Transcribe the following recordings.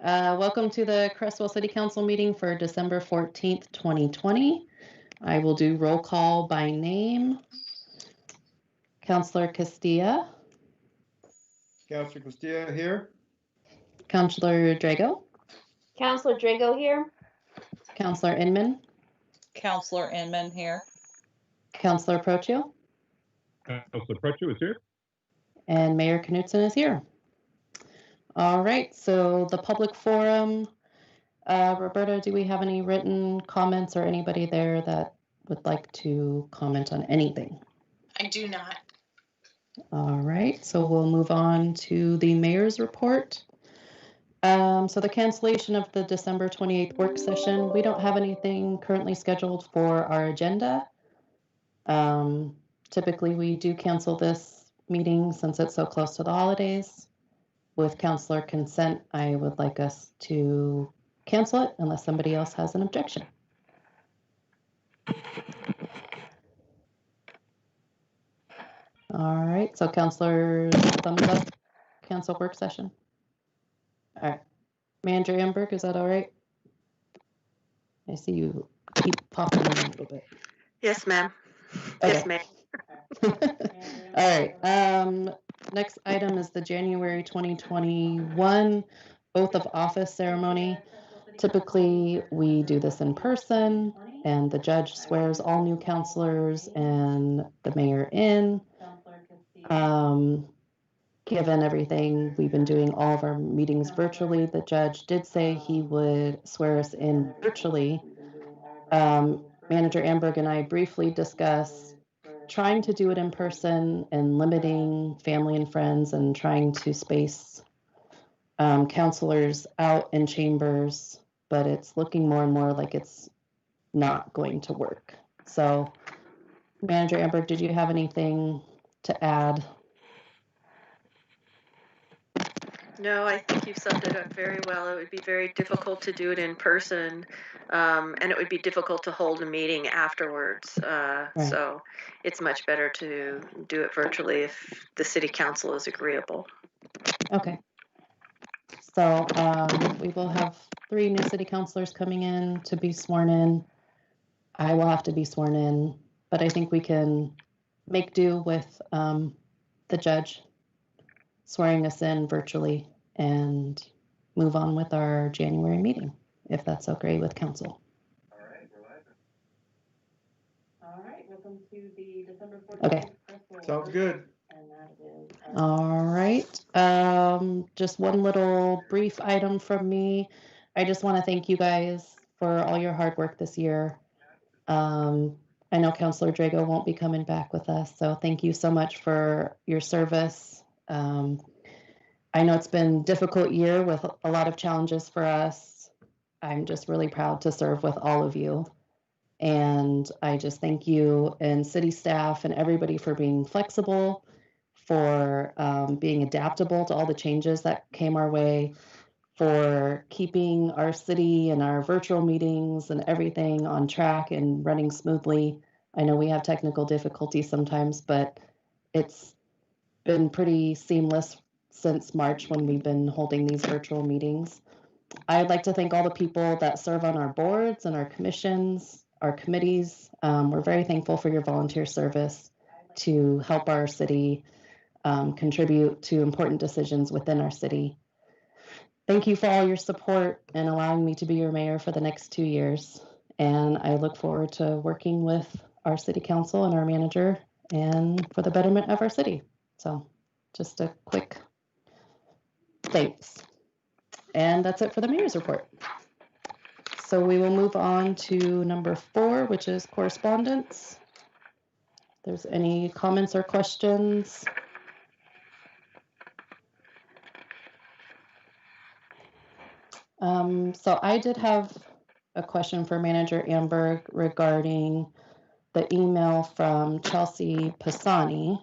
Welcome to the Crestwell City Council meeting for December 14th, 2020. I will do roll call by name. Councilor Castilla. Councilor Castilla here. Councilor Drago. Councilor Drago here. Councilor Inman. Councilor Inman here. Councilor Procio. Councilor Procio is here. And Mayor Knutson is here. All right, so the public forum. Roberta, do we have any written comments or anybody there that would like to comment on anything? I do not. All right, so we'll move on to the mayor's report. So the cancellation of the December 28th work session, we don't have anything currently scheduled for our agenda. Typically we do cancel this meeting since it's so close to the holidays. With councilor consent, I would like us to cancel it unless somebody else has an objection. All right, so councilors, thumbs up, cancel work session. All right, Manager Amberg, is that all right? I see you keep popping in a little bit. Yes, ma'am. Okay. Yes, ma'am. All right, next item is the January 2021 oath of office ceremony. Typically, we do this in person, and the judge swears all new councilors and the mayor in. Given everything, we've been doing all of our meetings virtually. The judge did say he would swear us in virtually. Manager Amberg and I briefly discussed trying to do it in person and limiting family and friends and trying to space counselors out in chambers, but it's looking more and more like it's not going to work. So, Manager Amberg, did you have anything to add? No, I think you've summed it up very well. It would be very difficult to do it in person, and it would be difficult to hold a meeting afterwards. Right. So it's much better to do it virtually if the city council is agreeable. Okay. So we will have 3 new city councilors coming in to be sworn in. I will have to be sworn in, but I think we can make do with the judge swearing us in virtually and move on with our January meeting, if that's okay with council. All right, welcome to the December 14th. Okay. Sounds good. All right, just one little brief item from me. I just want to thank you guys for all your hard work this year. I know Councilor Drago won't be coming back with us, so thank you so much for your service. I know it's been a difficult year with a lot of challenges for us. I'm just really proud to serve with all of you. And I just thank you and city staff and everybody for being flexible, for being adaptable to all the changes that came our way, for keeping our city and our virtual meetings and everything on track and running smoothly. I know we have technical difficulties sometimes, but it's been pretty seamless since March when we've been holding these virtual meetings. I'd like to thank all the people that serve on our boards and our commissions, our committees. We're very thankful for your volunteer service to help our city contribute to important decisions within our city. Thank you for all your support and allowing me to be your mayor for the next 2 years. And I look forward to working with our city council and our manager and for the betterment of our city. So just a quick thanks. And that's it for the mayor's report. So we will move on to number 4, which is correspondence. If there's any comments or questions. So I did have a question for Manager Amberg regarding the email from Chelsea Pisani.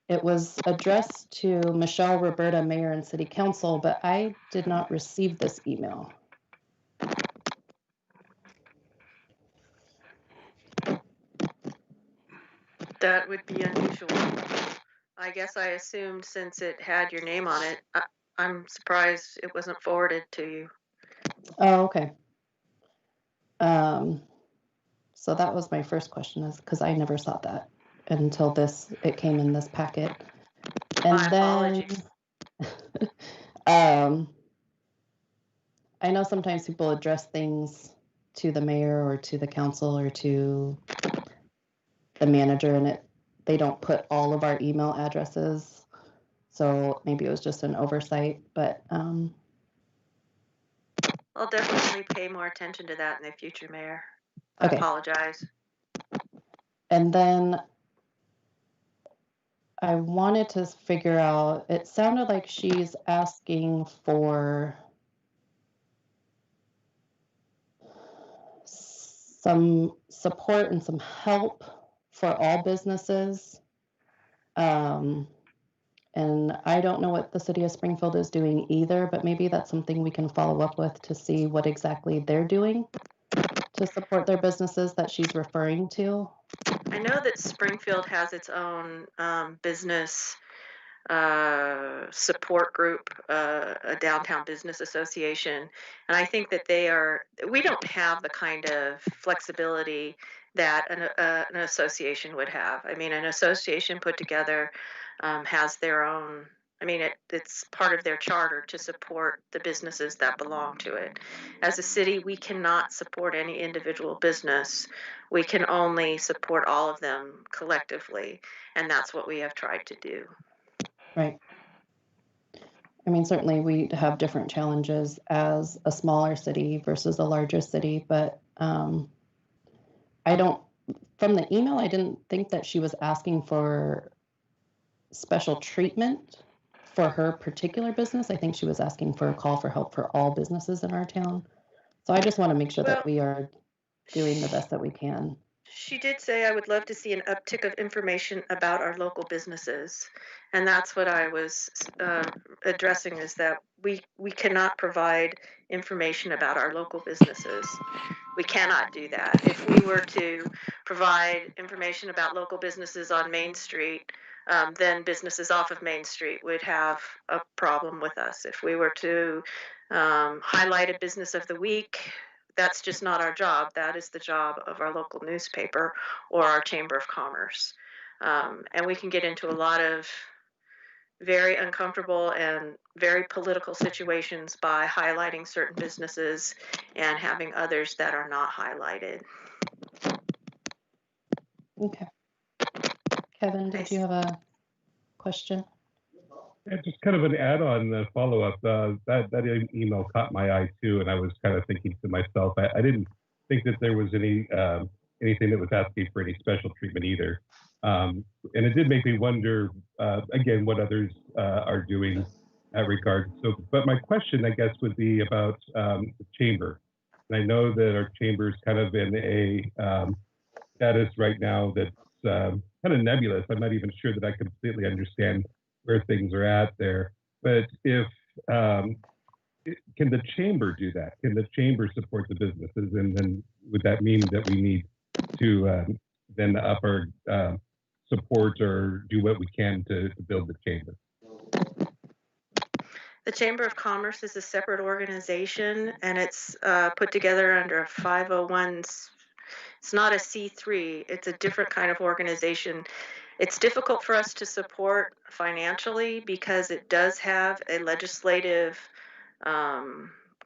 It was addressed to Michelle Roberta, Mayor and City Council, but I did not receive this email. That would be unusual. I guess I assumed since it had your name on it, I'm surprised it wasn't forwarded to you. Oh, okay. So that was my first question, is because I never saw that until it came in this packet. And My then, apologies. I know sometimes people address things to the mayor or to the council or to the manager, and they don't put all of our email addresses. So maybe it was just an oversight, but I'll definitely pay more attention to that in the future, Mayor. I okay. apologize. And then I wanted to figure out, it sounded like she's asking for some support and some help for all businesses. And I don't know what the city of Springfield is doing either, but maybe that's something we can follow up with to see what exactly they're doing to support their businesses that she's referring to. I know that Springfield has its own business support group, a downtown business association. And I think that we don't have the kind of flexibility that an association would have. I mean, an association put together has their own, I mean, it's part of their charter to support the businesses that belong to it. As a city, we cannot support any individual business. We can only support all of them collectively. And that's what we have tried to do. Right. I mean, certainly we have different challenges as a smaller city versus a larger city, but from the email, I didn't think that she was asking for special treatment for her particular business. I think she was asking for a call for help for all businesses in our town. So I just want to make sure that we are doing the best that we can. She did say, I would love to see an uptick of information about our local businesses. And that's what I was addressing, is that we cannot provide information about our local businesses. We cannot do that. If we were to provide information about local businesses on Main Street, then businesses off of Main Street would have a problem with us. If we were to highlight a business of the week, that's just not our job. That is the job of our local newspaper or our Chamber of Commerce. And we can get into a lot of very uncomfortable and very political situations by highlighting certain businesses and having others that are not highlighted. Okay. Kevin, did you have a question? Yeah, just kind of an add-on follow-up. That email caught my eye too, and I was kind of thinking to myself, I didn't think that there was anything that was asking for any special treatment either. And it did make me wonder again what others are doing in that regard. So, but my question, I guess, would be about the chamber. And I know that our chamber is kind of in a status right now that's kind of nebulous. I'm not even sure that I completely understand where things are at there. But if can the chamber do that? Can the chamber support the businesses? And then would that mean that we need to then up our support or do what we can to build the chamber? The Chamber of Commerce is a separate organization, and it's put together under a 501. It's not a C3. It's a different kind of organization. It's difficult for us to support financially because it does have a legislative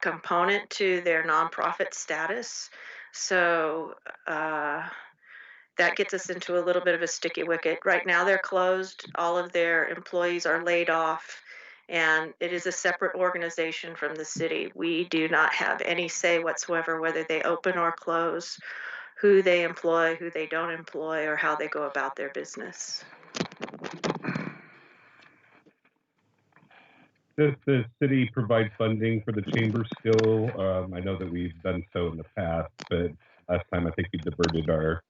component to their nonprofit status. So that gets us into a little bit of a sticky wicket. Right now they're closed. All of their employees are laid off, and it is a separate organization from the city. We do not have any say whatsoever whether they open or close, who they employ, who they don't employ, or how they go about their business. Does the city provide funding for the chamber still? I know that we've done so in the past, but last time I think we diverted our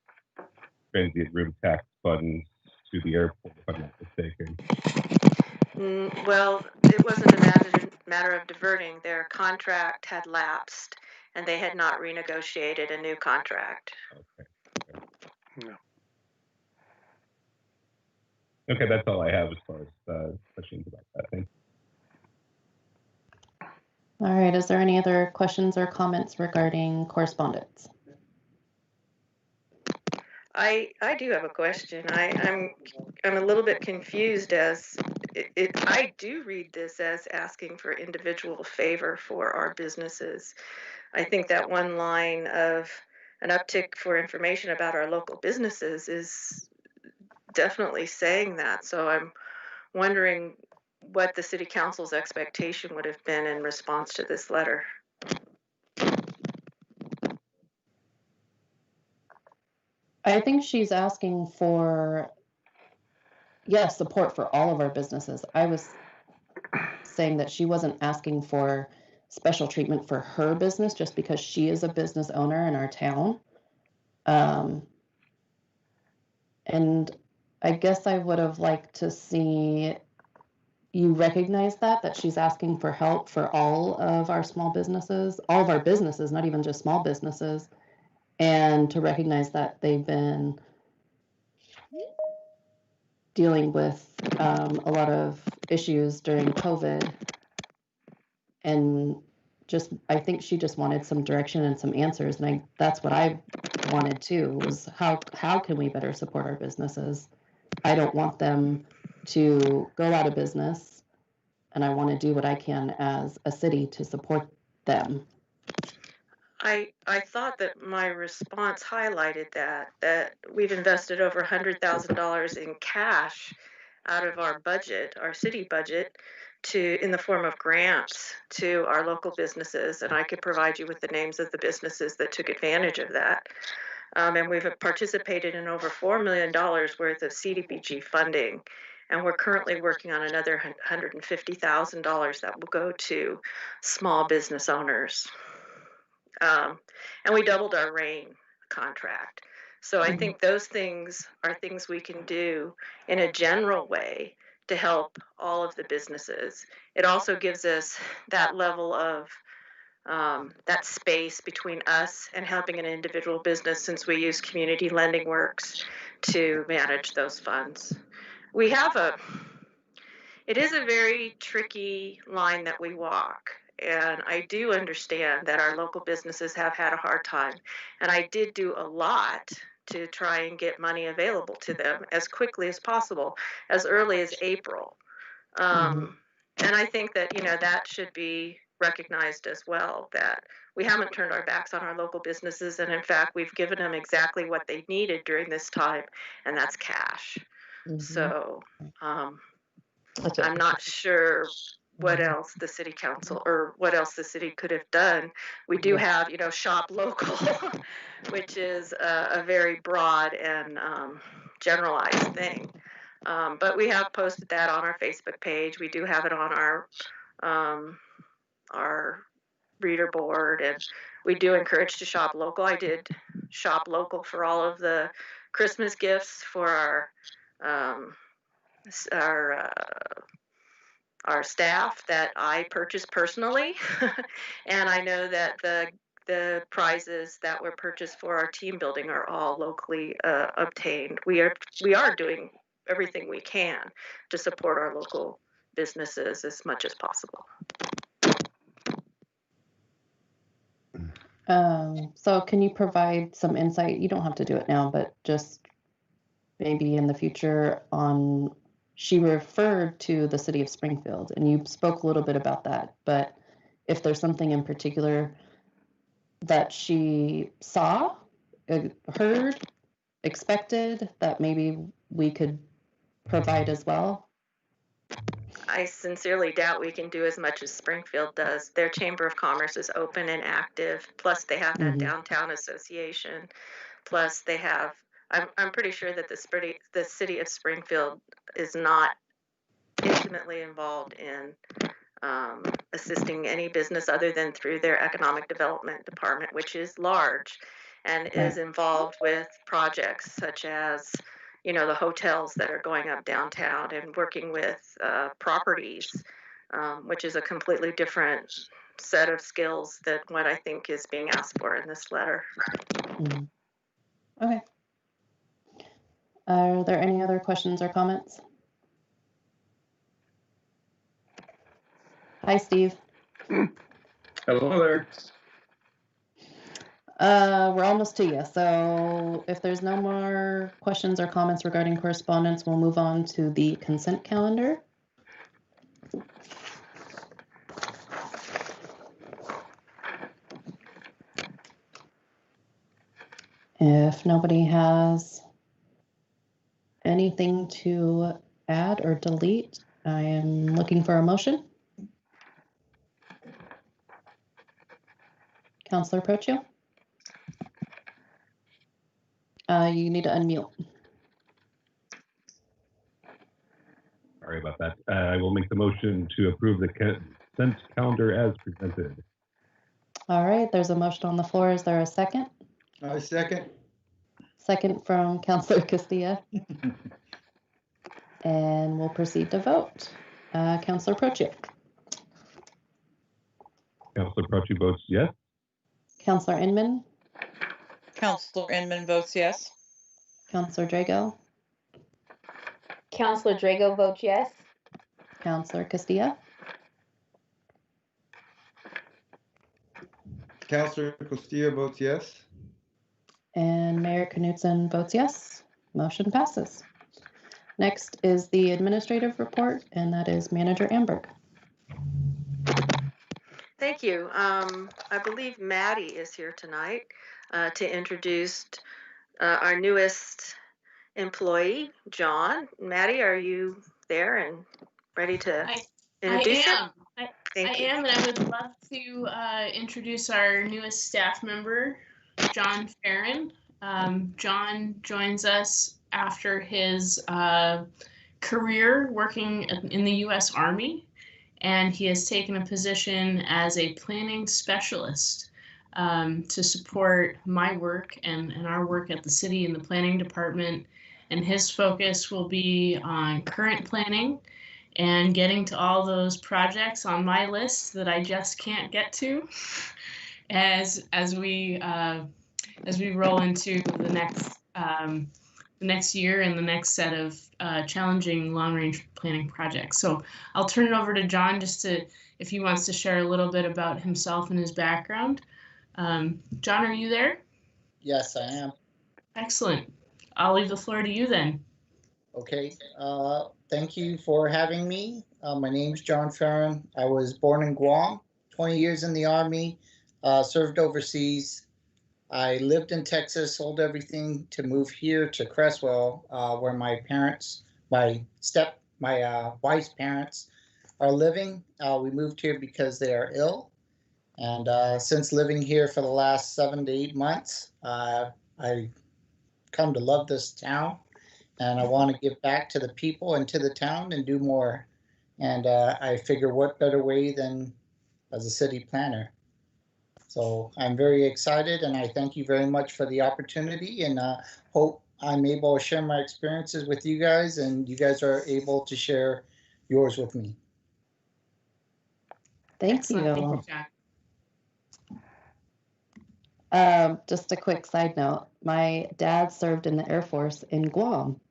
transient room tax funds to the airport, if I'm not mistaken. Well, it wasn't a matter of diverting. Their contract had lapsed, and they had not renegotiated a new contract. Okay. No. Okay, that's all I have as far as questions about that. Thank you. All right, is there any other questions or comments regarding correspondence? I do have a question. I'm a little bit confused as I do read this as asking for individual favor for our businesses. I think that one line of an uptick for information about our local businesses is definitely saying that. So I'm wondering what the city council's expectation would have been in response to this letter. I think she's asking for, yes, support for all of our businesses. I was saying that she wasn't asking for special treatment for her business just because she is a business owner in our town. And I guess I would have liked to see you recognize that she's asking for help for all of our small businesses, all of our businesses, not even just small businesses, and to recognize that they've been dealing with a lot of issues during COVID. And just, I think she just wanted some direction and some answers. And that's what I wanted too, was how can we better support our businesses? I don't want them to go out of business, and I want to do what I can as a city to support them. I thought that my response highlighted that we've invested over $100,000 in cash out of our budget, our city budget, in the form of grants to our local businesses, and I could provide you with the names of the businesses that took advantage of that. And we've participated in over $4 million worth of CDBG funding, and we're currently working on another $150,000 that will go to small business owners. And we doubled our rain contract. So I think those things are things we can do in a general way to help all of the businesses. It also gives us that level of that space between us and helping an individual business, since we use Community Lending Works to manage those funds. It is a very tricky line that we walk. And I do understand that our local businesses have had a hard time. And I did do a lot to try and get money available to them as quickly as possible, as early as April. And I think that, that should be recognized as well, that we haven't turned our backs on our local businesses. And in fact, we've given them exactly what they needed during this time, and that's cash. So I'm not sure what else the city council or what else the city could have done. We do have, shop local, which is a very broad and generalized thing. But we have posted that on our Facebook page. We do have it on our reader board, and we do encourage to shop local. I did shop local for all of the Christmas gifts for our staff that I purchased personally. And I know that the prizes that were purchased for our team building are all locally obtained. We are doing everything we can to support our local businesses as much as possible. So can you provide some insight? You don't have to do it now, but just maybe in the future on, she referred to the city of Springfield, and you spoke a little bit about that, but if there's something in particular that she saw, heard, expected, that maybe we could provide as well? I sincerely doubt we can do as much as Springfield does. Their Chamber of Commerce is open and active, plus they have that downtown association, plus they have, I'm pretty sure that the city of Springfield is not intimately involved in assisting any business other than through their economic development department, which is large and is involved with projects such as, the hotels that are going up downtown and working with properties, which is a completely different set of skills than what I think is being asked for in this letter. Okay. Are there any other questions or comments? Hi, Steve. Hello there. We're almost to you. So if there's no more questions or comments regarding correspondence, we'll move on to the consent calendar. If nobody has anything to add or delete, I am looking for a motion. Councillor Procio? You need to unmute. Sorry about that. I will make the motion to approve the consent calendar as presented. All right, there's a motion on the floor. Is there a second? I second. Second from Councillor Castilla, and we'll proceed to vote. Councillor Procio? Councillor Proci votes yes. Councillor Inman? Counselor Inman votes yes. Councillor Drago? Counselor Drago votes yes. Councillor Castilla? Councillor Castillo votes yes. And Mayor Knutson votes yes. Motion passes. Next is the administrative report, and that is Manager Amberg. Thank you. I believe Maddie is here tonight to introduce our newest employee, John. Maddie, are you there and ready to introduce him? I Thank you. am, and I would love to introduce our newest staff member, John Farron. John joins us after his career working in the U.S. Army, and he has taken a position as a planning specialist to support my work and our work at the city in the planning department. And his focus will be on current planning and getting to all those projects on my list that I just can't get to as we roll into the next year and the next set of challenging long-range planning projects. So I'll turn it over to John just if he wants to share a little bit about himself and his background. John, are you there? Yes, I am. Excellent. I'll leave the floor to you then. Okay. Thank you for having me. My name's John Farron. I was born in Guam, 20 years in the Army, served overseas. I lived in Texas, sold everything to move here to Cresswell, where my wife's parents are living. We moved here because they are ill. And since living here for the last 7 to 8 months, I come to love this town, and I want to give back to the people and to the town and do more. And I figure what better way than as a city planner. So I'm very excited, and I thank you very much for the opportunity, and hope I'm able to share my experiences with you guys, and you guys are able to share yours with me. Thank Excellent. you. Thank you, John. Just a quick side note. My dad served in the Air Force in Guam.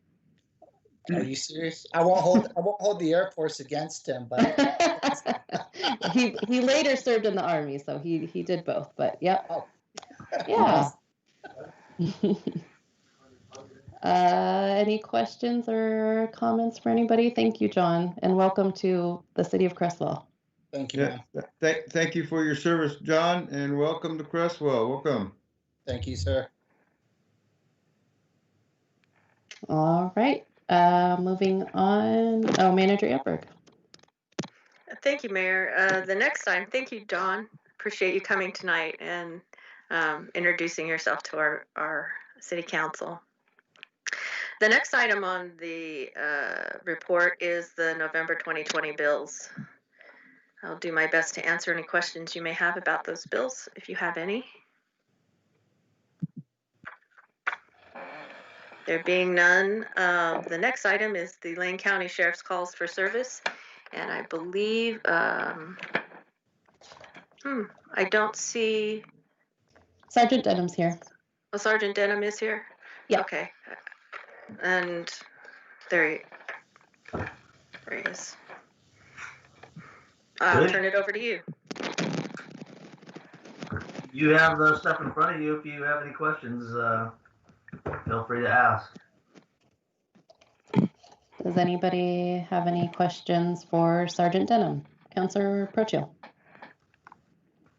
Are you serious? I won't hold the Air Force against him, but he later served in the Army, so he did both. But yep. Oh. Yeah. Any questions or comments for anybody? Thank you, John, and welcome to the city of Cresswell. Thank you, Yeah. ma'am. Thank you for your service, John, and welcome to Cresswell. Welcome. Thank you, sir. All right. Moving on. Oh, Manager Amberg. Thank you, Mayor. The next time, thank you, John. Appreciate you coming tonight and introducing yourself to our city council. The next item on the report is the November 2020 bills. I'll do my best to answer any questions you may have about those bills, if you have any. There being none, the next item is the Lane County Sheriff's calls for service. And I believe, I don't see. Sergeant Denham's here. Oh, Sergeant Denham is here? Yeah. Okay. And there he is. I'll turn it over to you. You have the stuff in front of you. If you have any questions, feel free to ask. Does anybody have any questions for Sergeant Denham? Counselor Prochil?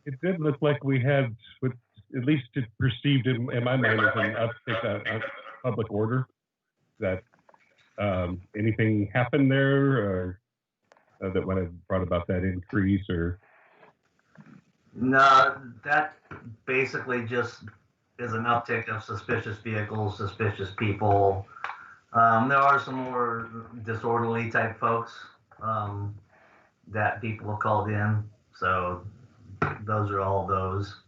It did look like we had, what at least it perceived in my mind as an uptick on public order. That anything happened there, or that would have brought about that increase, or? No, that basically just is an uptick of suspicious vehicles, suspicious people. There are some more disorderly type folks that people have called in. So those are all those.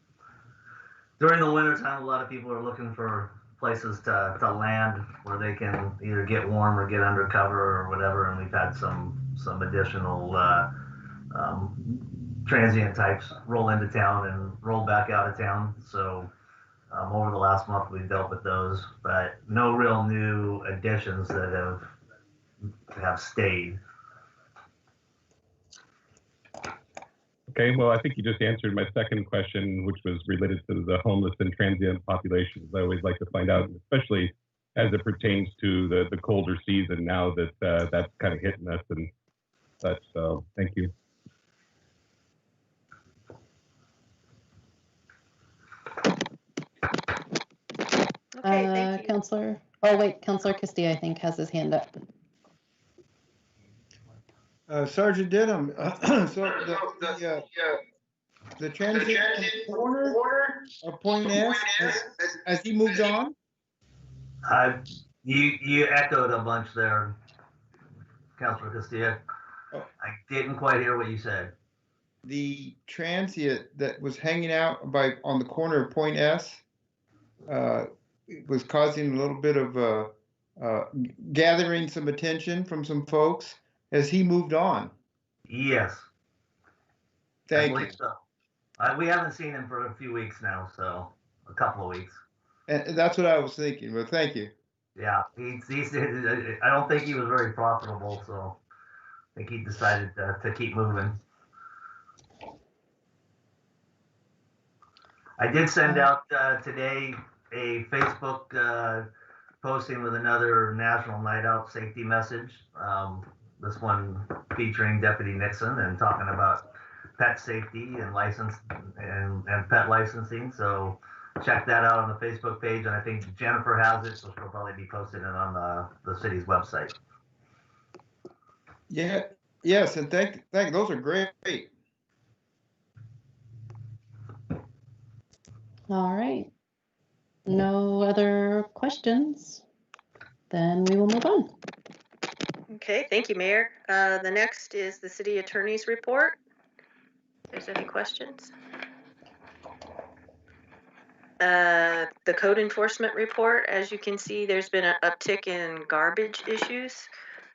During the wintertime, a lot of people are looking for places to land where they can either get warm or get undercover or whatever. And we've had some additional transient types roll into town and roll back out of town. So over the last month, we've dealt with those, but no real new additions that have stayed. Okay, well, I think you just answered my second question, which was related to the homeless and transient populations. I always like to find out, especially as it pertains to the colder season now that that's kind of hitting us and such. So thank you. Okay, thank you. Counselor, oh wait, Counselor Castilla, I think, has his hand up. Sergeant Denham, so the transient corner of Point S, as he moved on? You echoed a bunch there, Councilor Castilla. Oh. I didn't quite hear what you said. The transient that was hanging out on the corner of Point S was causing a little bit of gathering some attention from some folks. Has he moved on? Yes. Thank you. So. We haven't seen him for a few weeks now, so a couple of weeks. And that's what I was thinking, but thank you. Yeah, he's I don't think he was very profitable, so I think he decided to keep moving. I did send out today a Facebook posting with another National Night Out safety message. This one featuring Deputy Nixon and talking about pet safety and license and pet licensing. So check that out on the Facebook page. And I think Jennifer has it, so she'll probably be posting it on the city's website. Yeah. Yes, and thank those are great. All right. No other questions? Then we will move on. Okay, thank you, Mayor. The next is the City Attorney's report. If there's any questions. The code enforcement report, as you can see, there's been an uptick in garbage issues.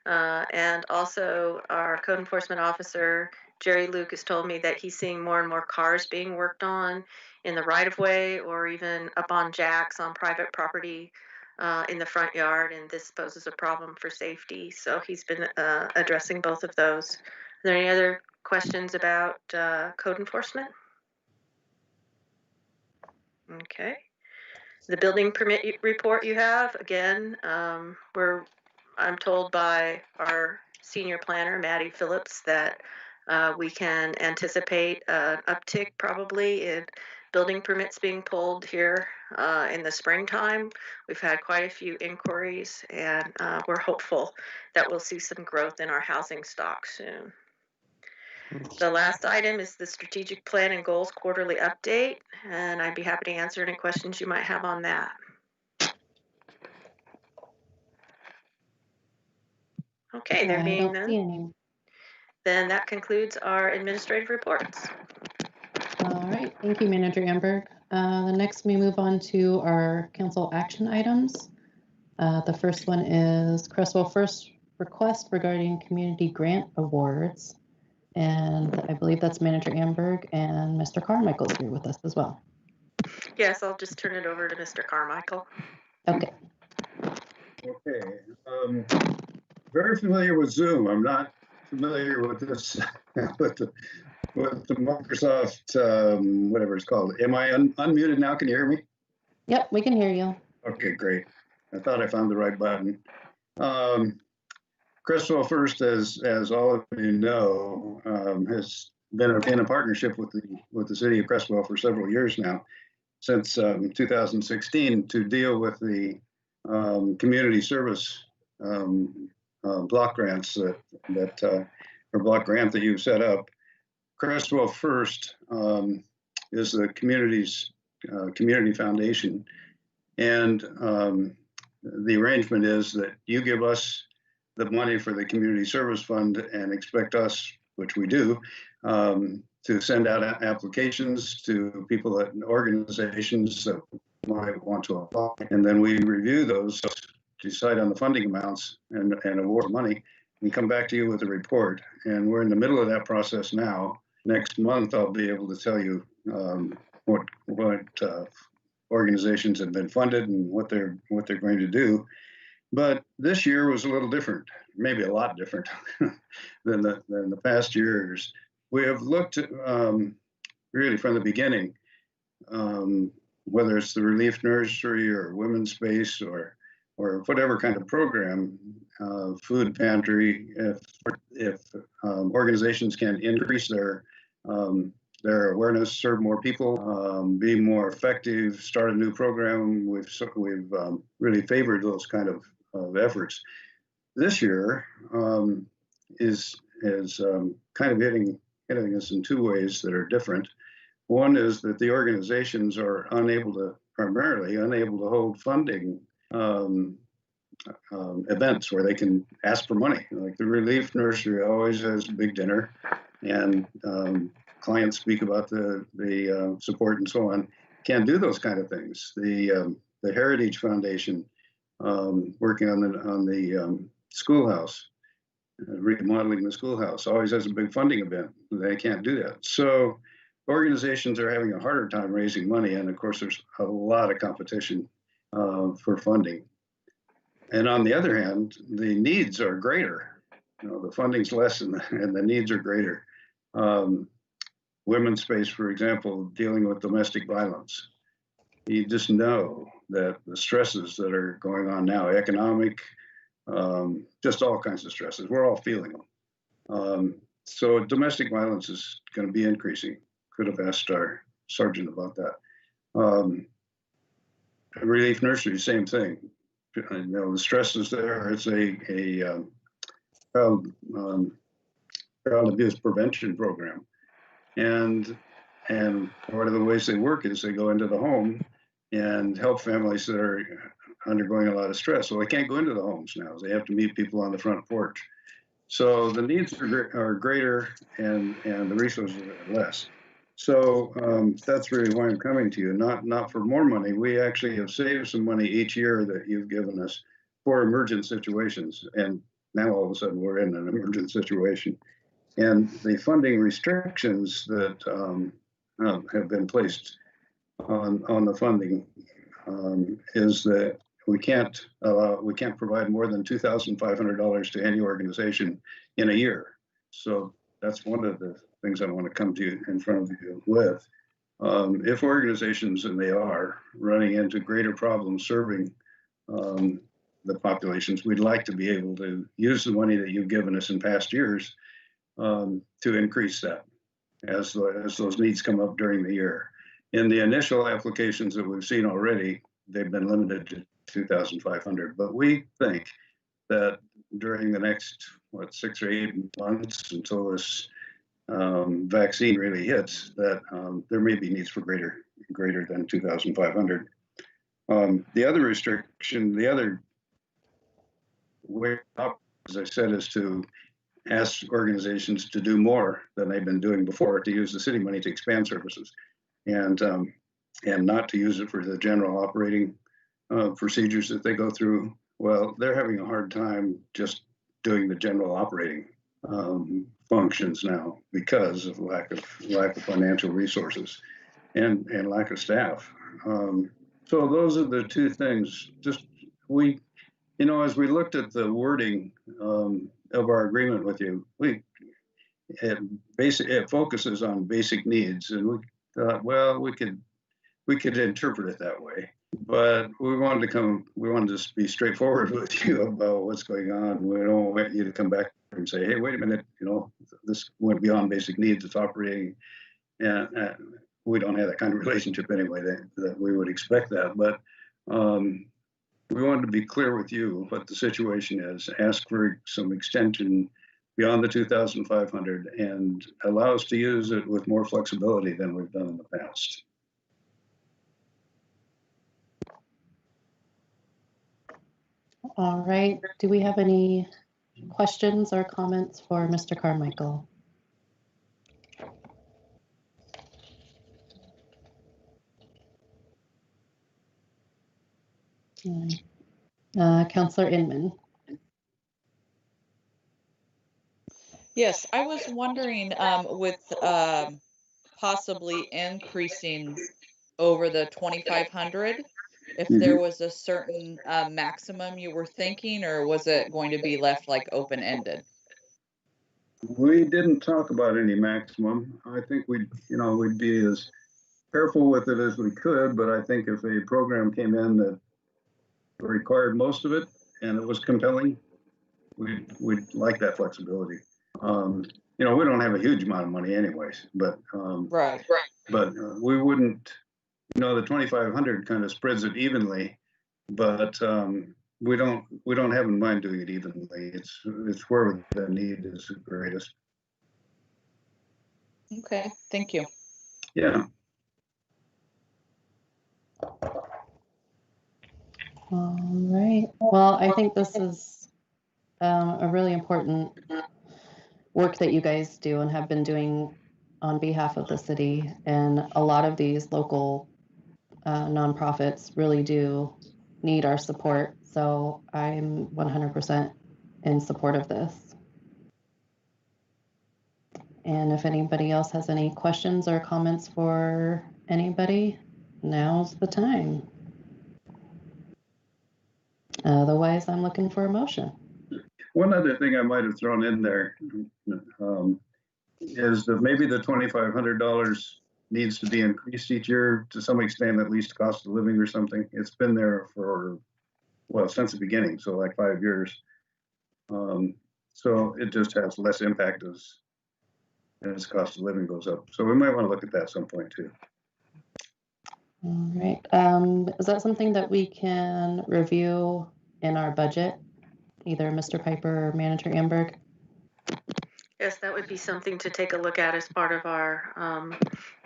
And also our code enforcement officer, Jerry Luke, has told me that he's seeing more and more cars being worked on in the right of way or even up on jacks on private property in the front yard. And this poses a problem for safety. So he's been addressing both of those. Are there any other questions about code enforcement? Okay. The building permit report you have, again, I'm told by our senior planner, Maddie Phillips, that we can anticipate an uptick probably in building permits being pulled here in the springtime. We've had quite a few inquiries, and we're hopeful that we'll see some growth in our housing stock soon. The last item is the strategic plan and goals quarterly update, and I'd be happy to answer any questions you might have on that. Okay, there being none, then that concludes our administrative reports. All right, thank you, Manager Amberg. The next we move on to our council action items. The first one is Crestwell First request regarding community grant awards. And I believe that's Manager Amberg and Mr. Carmichael's here with us as well. Yes, I'll just turn it over to Mr. Carmichael. Okay. Okay. Very familiar with Zoom. I'm not familiar with this, with with the Microsoft, whatever it's called. Am I unmuted now? Can you hear me? Yep, we can hear you. Okay, great. I thought I found the right button. Crestwell First, as all of you know, has been in a partnership with the city of Crestwell for several years now, since 2016, to deal with the community service block grants or block grant that you've set up. Crestwell First is the community's community foundation, and the arrangement is that you give us the money for the community service fund and expect us, which we do, to send out applications to people at organizations that might want to apply, and then we review those, decide on the funding amounts, and award money, and come back to you with a report. And we're in the middle of that process now. Next month, I'll be able to tell you what organizations have been funded and what they're going to do. But this year was a little different, maybe a lot different than the past years. We have looked at, really from the beginning, whether it's the Relief Nursery or Women's Space or whatever kind of program, food pantry, if organizations can increase their awareness, serve more people, be more effective, start a new program, we've really favored those kind of efforts. This year is kind of hitting us in two ways that are different. One is that the organizations are primarily unable to hold funding events where they can ask for money. Like the Relief Nursery always has a big dinner, and clients speak about the support and so on. Can't do those kind of things. The Heritage Foundation, working on the schoolhouse, remodeling the schoolhouse, always has a big funding event. They can't do that. So organizations are having a harder time raising money, and of course there's a lot of competition for funding. And on the other hand, the needs are greater. The funding's less and the needs are greater. Women's Space, for example, dealing with domestic violence. You just know that the stresses that are going on now, economic, just all kinds of stresses, we're all feeling them. So domestic violence is going to be increasing. Could have asked our sergeant about that. Relief Nursery, same thing. The stresses there. It's a child abuse prevention program, and one of the ways they work is they go into the home and help families that are undergoing a lot of stress. So they can't go into the homes now. They have to meet people on the front porch. So the needs are greater and the resources are less. So that's really why I'm coming to you, not for more money. We actually have saved some money each year that you've given us for emergent situations. And now all of a sudden we're in an emergent situation. And the funding restrictions that have been placed on the funding is that we can't provide more than $2,500 to any organization in a year. So that's one of the things I want to come to you in front of you with. If organizations, and they are, running into greater problems serving the populations, we'd like to be able to use the money that you've given us in past years to increase that as those needs come up during the year. In the initial applications that we've seen already, they've been limited to 2,500, but we think that during the next 6 or 8 months until this vaccine really hits, that there may be needs for greater than 2,500. The other restriction, the other way up, as I said, is to ask organizations to do more than they've been doing before, to use the city money to expand services, and not to use it for the general operating procedures that they go through. Well, they're having a hard time just doing the general operating functions now because of lack of financial resources and lack of staff. So those are the two things. Just as we looked at the wording of our agreement with you, it focuses on basic needs, and we thought, well, we could interpret it that way. But we wanted to just be straightforward with you about what's going on. We don't want you to come back and say, hey, wait a minute, this went beyond basic needs, it's operating. And we don't have that kind of relationship anyway, that we would expect that. But we wanted to be clear with you what the situation is, ask for some extension beyond the 2,500 and allow us to use it with more flexibility than we've done in the past. All right. Do we have any questions or comments for Mr. Carmichael? Councillor Inman. Yes, I was wondering with possibly increasing over the 2,500, if there was a certain maximum you were thinking, or was it going to be left like open-ended? We didn't talk about any maximum. I think we'd be as careful with it as we could, but I think if a program came in that required most of it and it was compelling, we'd like that flexibility. We don't have a huge amount of money anyways, but right. But we wouldn't, the 2,500 kind of spreads it evenly, but we don't have in mind doing it evenly. It's where the need is the greatest. Okay, thank you. Yeah. All right. Well, I think this is a really important work that you guys do and have been doing on behalf of the city. And a lot of these local nonprofits really do need our support. So I'm 100% in support of this. And if anybody else has any questions or comments for anybody, now's the time. Otherwise, I'm looking for a motion. One other thing I might have thrown in there is that maybe the $2,500 needs to be increased each year to some extent, at least cost of living or something. It's been there since the beginning, so like 5 years. So it just has less impact as cost of living goes up. So we might want to look at that at some point too. All right. Is that something that we can review in our budget, either Mr. Piper or Manager Amberg? Yes, that would be something to take a look at as part of our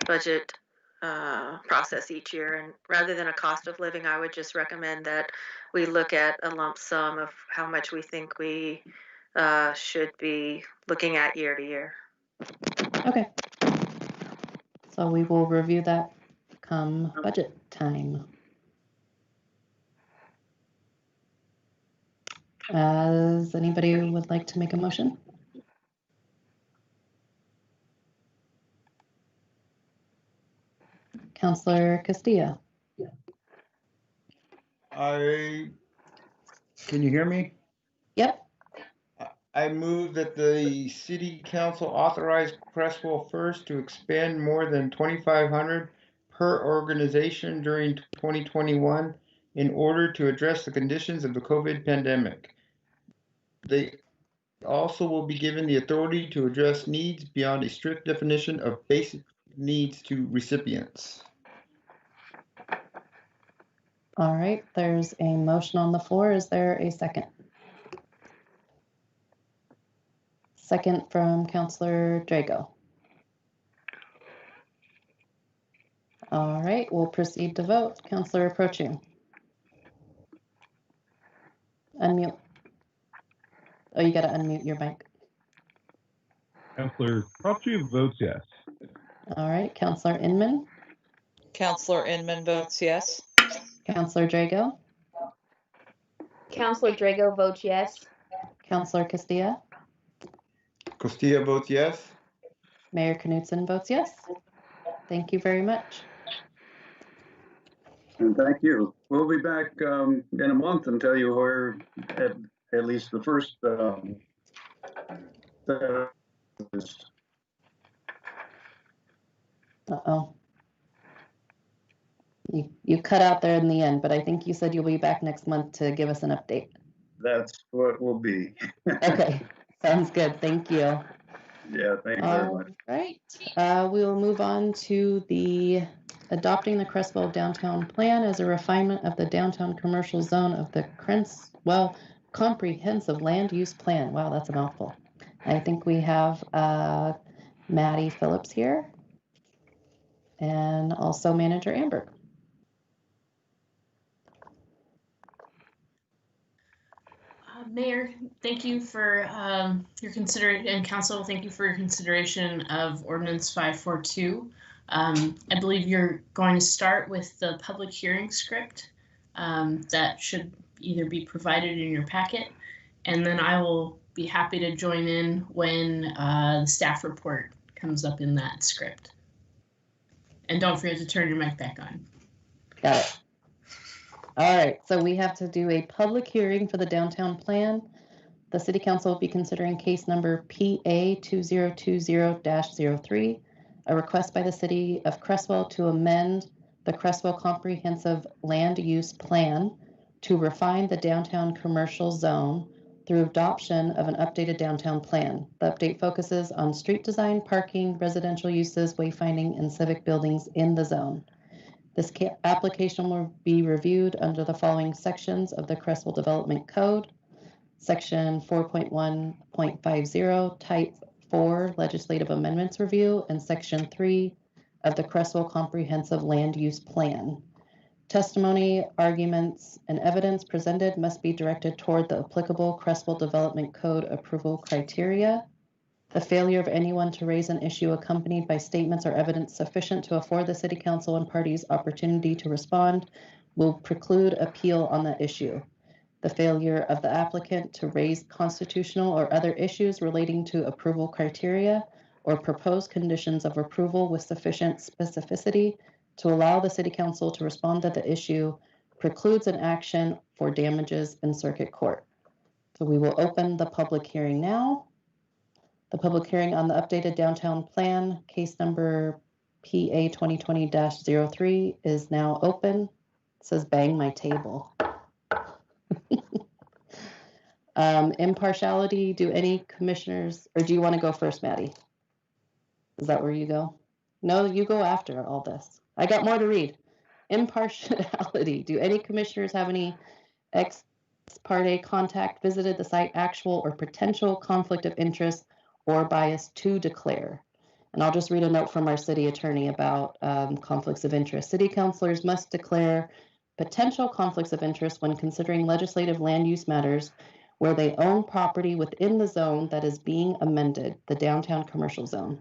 budget process each year. And rather than a cost of living, I would just recommend that we look at a lump sum of how much we think we should be looking at year to year. Okay. So we will review that come budget time. Does anybody would like to make a motion? Councillor Castilla. Can you hear me? Yep. I move that the city council authorize Crestwell First to expend more than 2,500 per organization during 2021 in order to address the conditions of the COVID pandemic. They also will be given the authority to address needs beyond a strict definition of basic needs to recipients. All right, there's a motion on the floor. Is there a second? Second from Councillor Drago. All right, we'll proceed to vote. Councillor Prochu. Unmute. Oh, you got to unmute your mic. Councillor Prochu votes yes. All right, Councillor Inman. Councillor Inman votes yes. Councillor Drago. Councillor Drago votes yes. Councillor Castilla. Castilla votes yes. Mayor Knutson votes yes. Thank you very much. And thank you. We'll be back in a month and tell you where at least the first Uh-oh. You cut out there in the end, but I think you said you'll be back next month to give us an update. That's what it will be. Okay, sounds good. Thank you. Yeah, thank you very much. All right, we will move on to the adopting the Creswell Downtown Plan as a refinement of the downtown commercial zone of the Creswell Comprehensive Land Use Plan. Wow, that's a mouthful. I think we have Maddie Phillips here and also Manager Amber. Mayor, thank you for your consideration, and Council, thank you for your consideration of Ordinance 542. I believe you're going to start with the public hearing script that should either be provided in your packet, and then I will be happy to join in when the staff report comes up in that script. And don't forget to turn your mic back on. Got it. All right, so we have to do a public hearing for the downtown plan. The City Council will be considering case number PA 2020-03, a request by the City of Creswell to amend the Creswell Comprehensive Land Use Plan to refine the downtown commercial zone through adoption of an updated downtown plan. The update focuses on street design, parking, residential uses, wayfinding, and civic buildings in the zone. This application will be reviewed under the following sections of the Creswell Development Code. Section 4.1.50, Type 4 Legislative Amendments Review, and Section 3 of the Creswell Comprehensive Land Use Plan. Testimony, arguments, and evidence presented must be directed toward the applicable Creswell Development Code approval criteria. The failure of anyone to raise an issue accompanied by statements or evidence sufficient to afford the City Council and parties opportunity to respond will preclude appeal on the issue. The failure of the applicant to raise constitutional or other issues relating to approval criteria or proposed conditions of approval with sufficient specificity to allow the City Council to respond to the issue precludes an action for damages in circuit court. So we will open the public hearing now. The public hearing on the updated downtown plan, case number PA 2020-03, is now open. It says bang my table. Impartiality, do any commissioners, or do you want to go first, Maddie? Is that where you go? No, you go after all this. I got more to read. Impartiality, do any commissioners have any ex parte contact, visited the site, actual or potential conflict of interest or bias to declare? And I'll just read a note from our city attorney about conflicts of interest. City councilors must declare potential conflicts of interest when considering legislative land use matters where they own property within the zone that is being amended, the downtown commercial zone.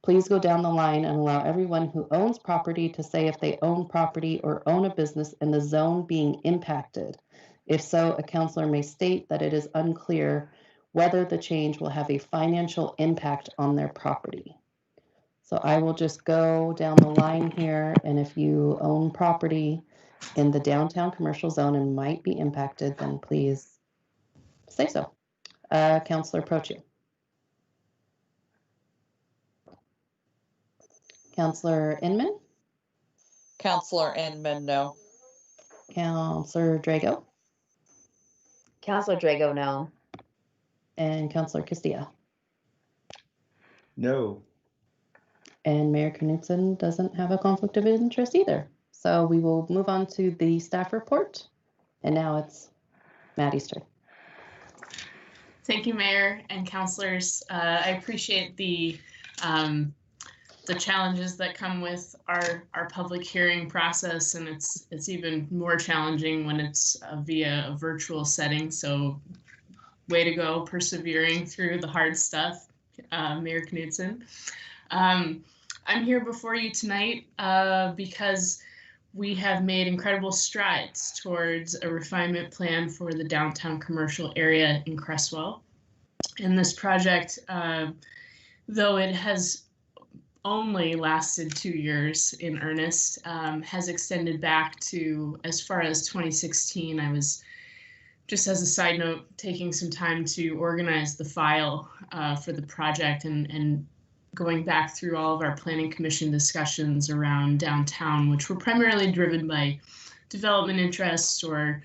Please go down the line and allow everyone who owns property to say if they own property or own a business in the zone being impacted. If so, a councilor may state that it is unclear whether the change will have a financial impact on their property. So I will just go down the line here, and if you own property in the downtown commercial zone and might be impacted, then please say so. Councilor Prochu. Councilor Inman. Councilor Inman, no. Councilor Drago. Councilor Drago, no. And Councilor Castilla. No. And Mayor Knutson doesn't have a conflict of interest either. So we will move on to the staff report. And now it's Maddie's turn. Thank you, Mayor and councilors. I appreciate the challenges that come with our public hearing process, and it's even more challenging when it's via a virtual setting. So way to go, persevering through the hard stuff, Mayor Knutson. I'm here before you tonight because we have made incredible strides towards a refinement plan for the downtown commercial area in Creswell. And this project, though it has only lasted 2 years in earnest, has extended back to as far as 2016. I was, just as a side note, taking some time to organize the file for the project and going back through all of our planning commission discussions around downtown, which were primarily driven by development interests or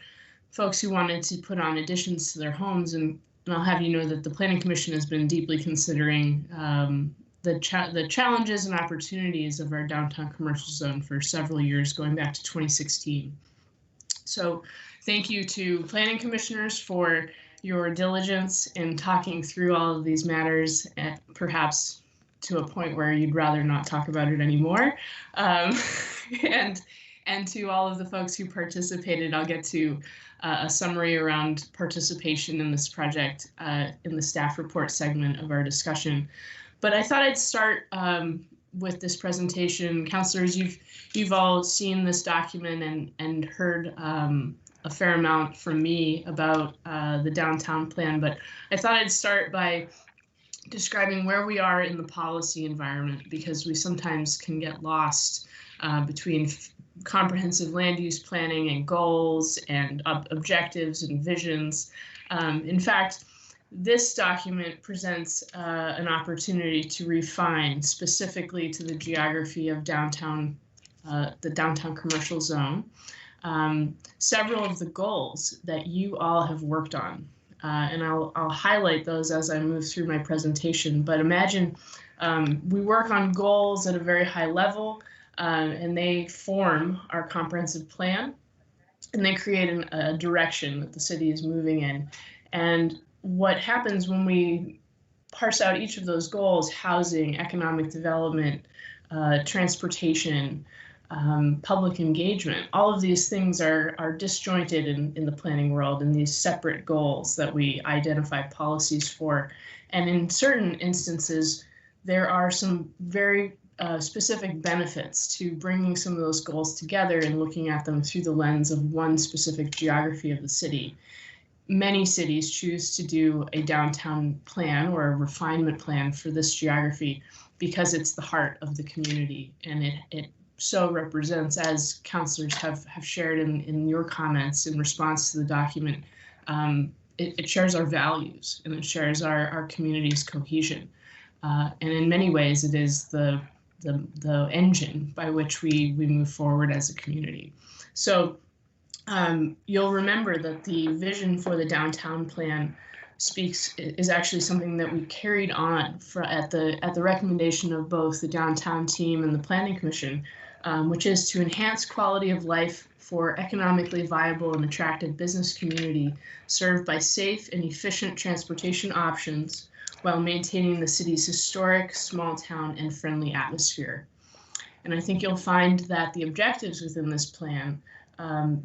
folks who wanted to put on additions to their homes. And I'll have you know that the planning commission has been deeply considering the challenges and opportunities of our downtown commercial zone for several years, going back to 2016. So thank you to planning commissioners for your diligence in talking through all of these matters, and perhaps to a point where you'd rather not talk about it anymore. And to all of the folks who participated. I'll get to a summary around participation in this project in the staff report segment of our discussion. But I thought I'd start with this presentation. Councilors, you've all seen this document and heard a fair amount from me about the downtown plan, but I thought I'd start by describing where we are in the policy environment, because we sometimes can get lost between comprehensive land use planning and goals and objectives and visions. In fact, this document presents an opportunity to refine specifically to the geography of downtown, the downtown commercial zone, several of the goals that you all have worked on. And I'll highlight those as I move through my presentation. But imagine we work on goals at a very high level, and they form our comprehensive plan, and they create a direction that the city is moving in. And what happens when we parse out each of those goals: housing, economic development, transportation, public engagement, all of these things are disjointed in the planning world in these separate goals that we identify policies for. And in certain instances, there are some very specific benefits to bringing some of those goals together and looking at them through the lens of one specific geography of the city. Many cities choose to do a downtown plan or a refinement plan for this geography because it's the heart of the community, and it so represents, as councilors have shared in your comments in response to the document, it shares our values and it shares our community's cohesion. And in many ways, it is the engine by which we move forward as a community. So you'll remember that the vision for the downtown plan is actually something that we carried on at the recommendation of both the downtown team and the planning commission, which is to enhance quality of life for economically viable and attractive business community served by safe and efficient transportation options while maintaining the city's historic, small town, and friendly atmosphere. And I think you'll find that the objectives within this plan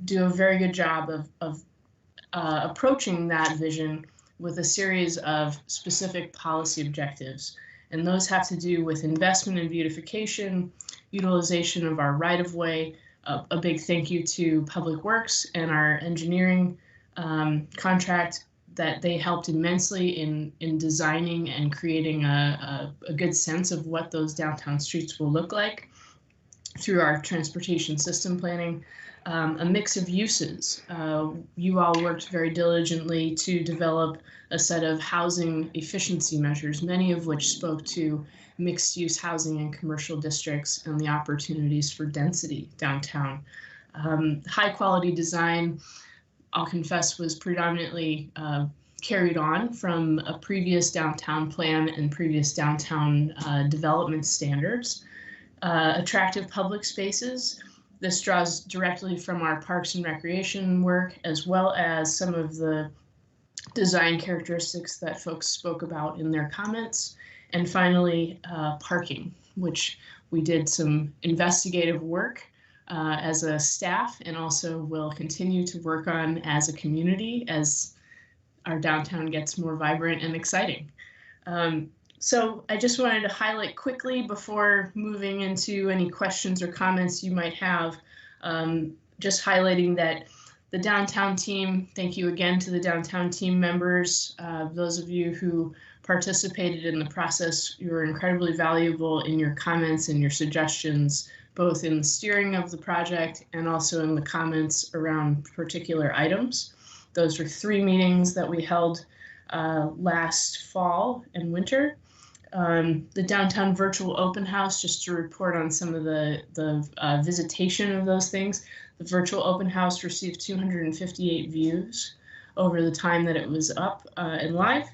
do a very good job of approaching that vision with a series of specific policy objectives. And those have to do with investment in beautification, utilization of our right-of-way. A big thank you to Public Works and our engineering contract, that they helped immensely in designing and creating a good sense of what those downtown streets will look like through our transportation system planning. A mix of uses. You all worked very diligently to develop a set of housing efficiency measures, many of which spoke to mixed use housing in commercial districts and the opportunities for density downtown. High quality design, I'll confess, was predominantly carried on from a previous downtown plan and previous downtown development standards. Attractive public spaces. This draws directly from our parks and recreation work, as well as some of the design characteristics that folks spoke about in their comments. And finally, parking, which we did some investigative work as a staff, and also will continue to work on as a community as our downtown gets more vibrant and exciting. So I just wanted to highlight quickly before moving into any questions or comments you might have, just highlighting that the downtown team, thank you again to the downtown team members, those of you who participated in the process. You were incredibly valuable in your comments and your suggestions, both in the steering of the project and also in the comments around particular items. Those were 3 meetings that we held last fall and winter. the downtown virtual open house, just to report on some of the visitation of those things. The virtual open house received 258 views over the time that it was up and live.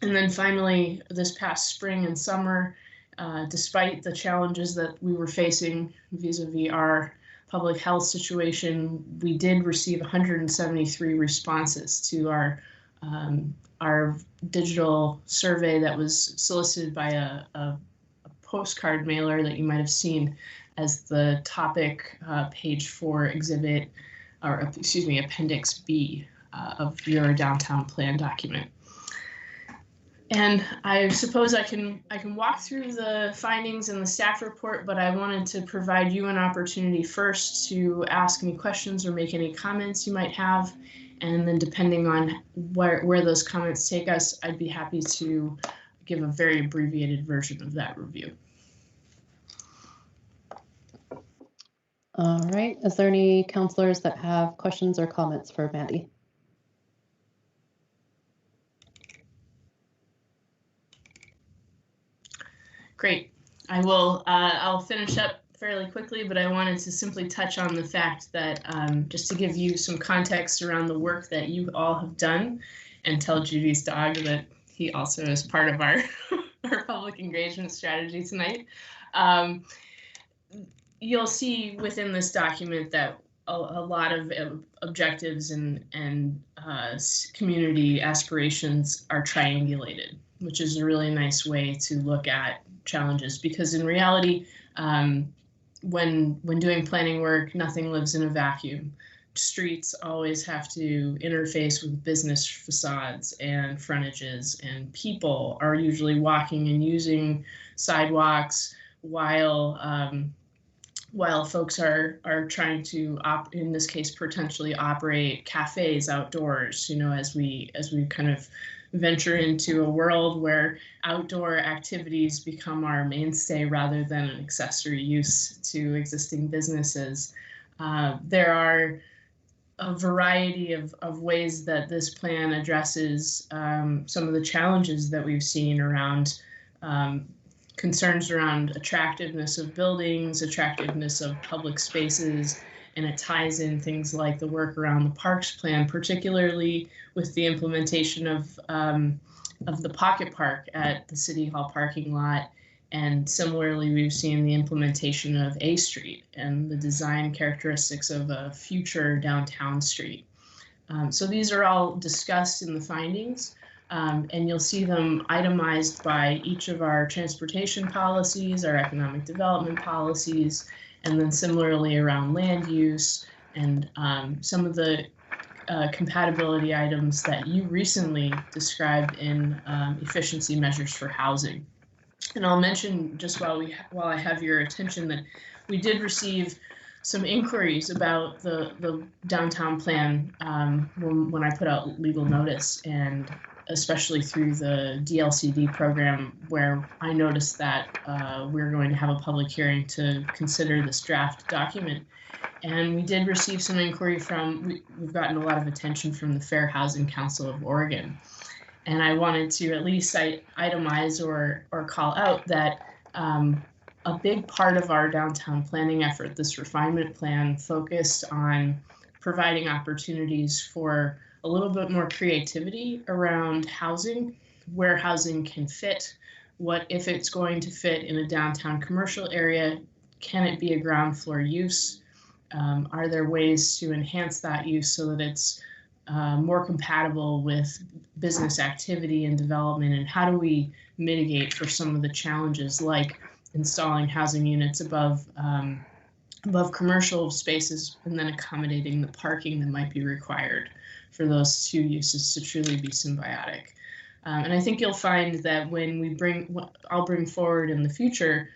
And then finally, this past spring and summer, despite the challenges that we were facing vis-a-vis our public health situation, we did receive 173 responses to our digital survey that was solicited by a postcard mailer that you might have seen as the topic page for exhibit, or excuse me, Appendix B of your downtown plan document. And I suppose I can walk through the findings in the staff report, but I wanted to provide you an opportunity first to ask any questions or make any comments you might have. And then depending on where those comments take us, I'd be happy to give a very abbreviated version of that review. All right, is there any counselors that have questions or comments for Maddie? Great. I'll finish up fairly quickly, but I wanted to simply touch on the fact that just to give you some context around the work that you all have done, and tell Judy's dog that he also is part of our, our public engagement strategy tonight. You'll see within this document that a lot of objectives and community aspirations are triangulated, which is a really nice way to look at challenges, because in reality, when doing planning work, nothing lives in a vacuum. Streets always have to interface with business facades and frontages, and people are usually walking and using sidewalks while folks are trying to in this case potentially operate cafes outdoors, you know, as we kind of venture into a world where outdoor activities become our mainstay rather than an accessory use to existing businesses. There are a variety of ways that this plan addresses some of the challenges that we've seen around concerns around attractiveness of buildings, attractiveness of public spaces, and it ties in things like the work around the parks plan, particularly with the implementation of the pocket park at the City Hall parking lot. And similarly, we've seen the implementation of A Street and the design characteristics of a future downtown street. So these are all discussed in the findings. And you'll see them itemized by each of our transportation policies, our economic development policies, and then similarly around land use and some of the compatibility items that you recently described in efficiency measures for housing. And I'll mention just while I have your attention that we did receive some inquiries about the downtown plan when I put out legal notice, and especially through the DLCD program, where I noticed that we're going to have a public hearing to consider this draft document. And we did receive some inquiry we've gotten a lot of attention from the Fair Housing Council of Oregon. And I wanted to at least itemize or call out that a big part of our downtown planning effort, this refinement plan, focused on providing opportunities for a little bit more creativity around housing, where housing can fit, what if it's going to fit in a downtown commercial area, can it be a ground floor use? Are there ways to enhance that use so that it's more compatible with business activity and development, and how do we mitigate for some of the challenges like installing housing units above commercial spaces and then accommodating the parking that might be required for those two uses to truly be symbiotic. And I think you'll find that when I'll bring forward in the future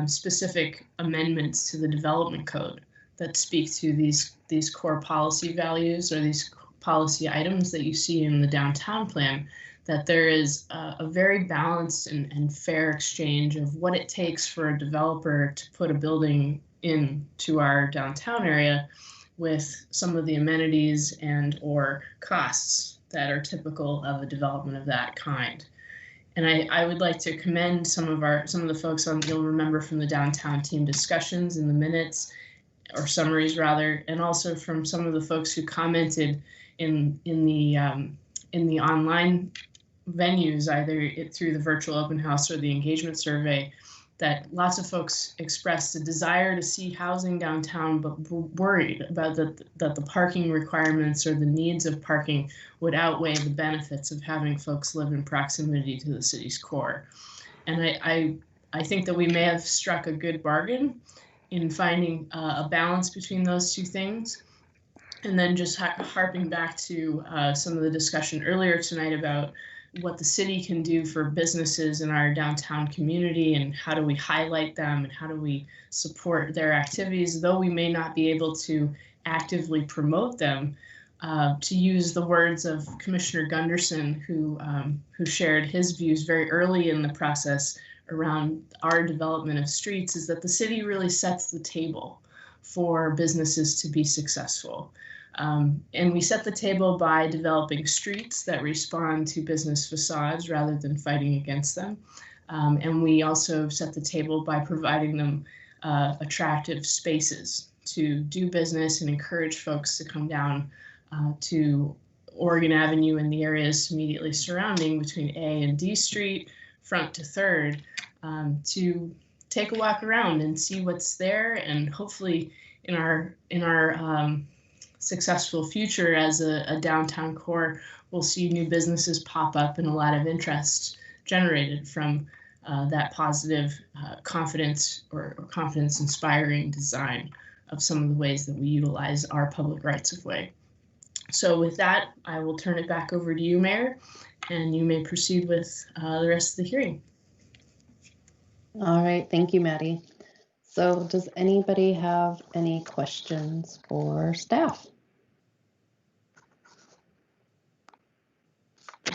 specific amendments to the development code that speak to these core policy values or these policy items that you see in the downtown plan, that there is a very balanced and fair exchange of what it takes for a developer to put a building into our downtown area with some of the amenities and or costs that are typical of a development of that kind. And I would like to commend some of the folks you'll remember from the downtown team discussions in the minutes, or summaries rather, and also from some of the folks who commented in the online venues, either through the virtual open house or the engagement survey, that lots of folks expressed a desire to see housing downtown, but worried about that the parking requirements or the needs of parking would outweigh the benefits of having folks live in proximity to the city's core. And I think that we may have struck a good bargain in finding a balance between those two things. And then just harping back to some of the discussion earlier tonight about what the city can do for businesses in our downtown community, and how do we highlight them, and how do we support their activities, though we may not be able to actively promote them. To use the words of Commissioner Gunderson, who shared his views very early in the process around our development of streets, is that the city really sets the table for businesses to be successful. And we set the table by developing streets that respond to business facades rather than fighting against them. And we also set the table by providing them attractive spaces to do business and encourage folks to come down to Oregon Avenue and the areas immediately surrounding between A and D Street, front to 3rd, to take a walk around and see what's there, and hopefully in our successful future as a downtown core, we'll see new businesses pop up and a lot of interest generated from that positive confidence or confidence inspiring design of some of the ways that we utilize our public rights of way. So with that, I will turn it back over to you, Mayor, and you may proceed with the rest of the hearing. All right, thank you, Maddie. So does anybody have any questions for staff?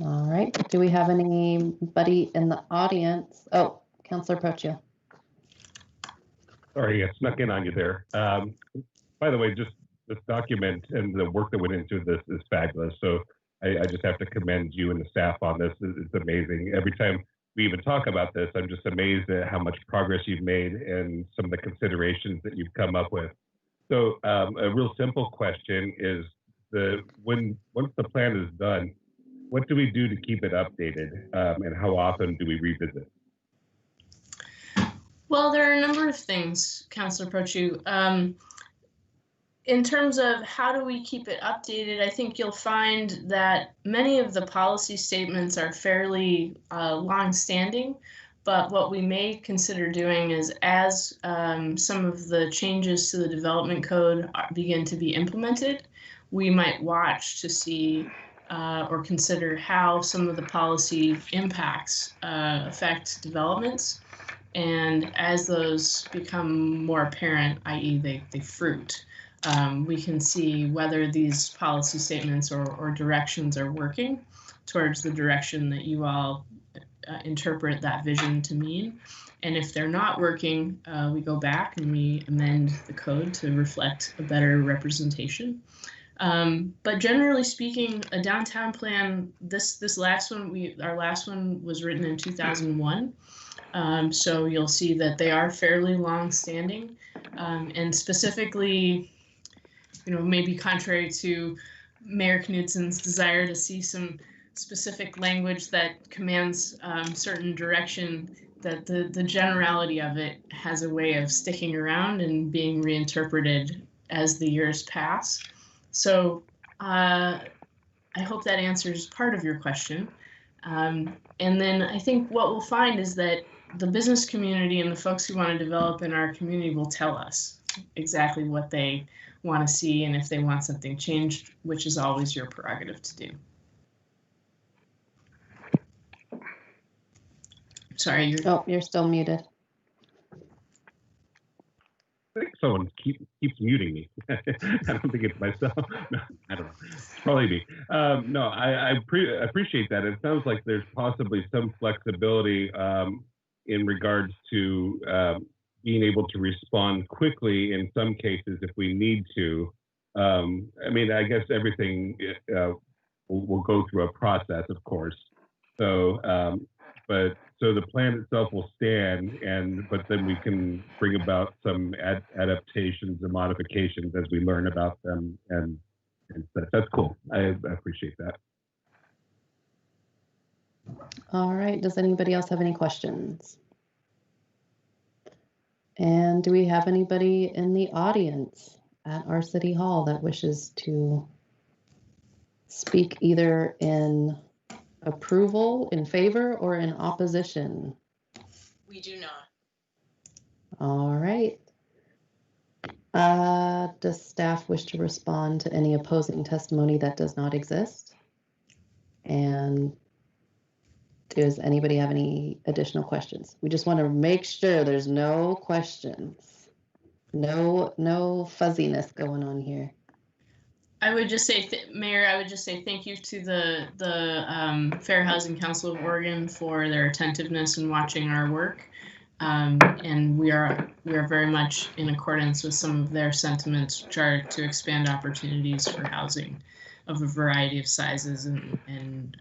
All right, do we have anybody in the audience? Oh, Councilor Proccio. Sorry, I snuck in on you there. By the way, just this document and the work that went into this is fabulous. So I just have to commend you and the staff on this. It's amazing. Every time we even talk about this, I'm just amazed at how much progress you've made and some of the considerations that you've come up with. So a real simple question is, once the plan is done, what do we do to keep it updated, and how often do we revisit? Well, there are a number of things, Councilor Proccio. In terms of how do we keep it updated, I think you'll find that many of the policy statements are fairly long-standing, but what we may consider doing is, as some of the changes to the development code begin to be implemented, we might watch to see or consider how some of the policy impacts affect developments. And as those become more apparent, i.e. they fruit, we can see whether these policy statements or directions are working towards the direction that you all interpret that vision to mean. And if they're not working, we go back and we amend the code to reflect a better representation. But generally speaking, a downtown plan, our last one was written in 2001. So you'll see that they are fairly long-standing, and specifically, maybe contrary to Mayor Knutson's desire to see some specific language that commands certain direction, that the generality of it has a way of sticking around and being reinterpreted as the years pass. So I hope that answers part of your question. And then I think what we'll find is that the business community and the folks who want to develop in our community will tell us exactly what they want to see and if they want something changed, which is always your prerogative to do. Sorry, you're still muted. I think someone keeps muting me. I don't think it's myself. No, I don't know. It's probably me. No, I appreciate that. It sounds like there's possibly some flexibility in regards to being able to respond quickly in some cases if we need to. I mean, I guess everything will go through a process, of course. So But so the plan itself will stand, but then we can bring about some adaptations and modifications as we learn about them, and that's cool. I appreciate that. All right. Does anybody else have any questions? And do we have anybody in the audience at our city hall that wishes to speak either in approval, in favor, or in opposition? We do not. All right. Does staff wish to respond to any opposing testimony that does not exist? And does anybody have any additional questions? We just want to make sure there's no questions. No fuzziness going on here. I would just say, Mayor, I would just say thank you to the Fair Housing Council of Oregon for their attentiveness in watching our work. And we are very much in accordance with some of their sentiments to expand opportunities for housing of a variety of sizes and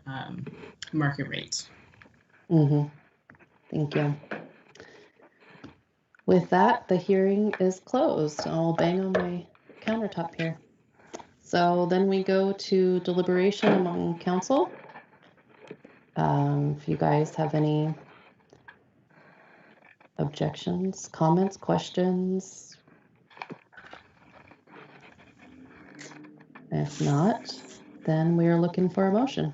market rates. Mm-hmm. Thank you. With that, the hearing is closed. I'll bang on my countertop here. So then we go to deliberation among council. If you guys have any objections, comments, questions. If not, then we are looking for a motion.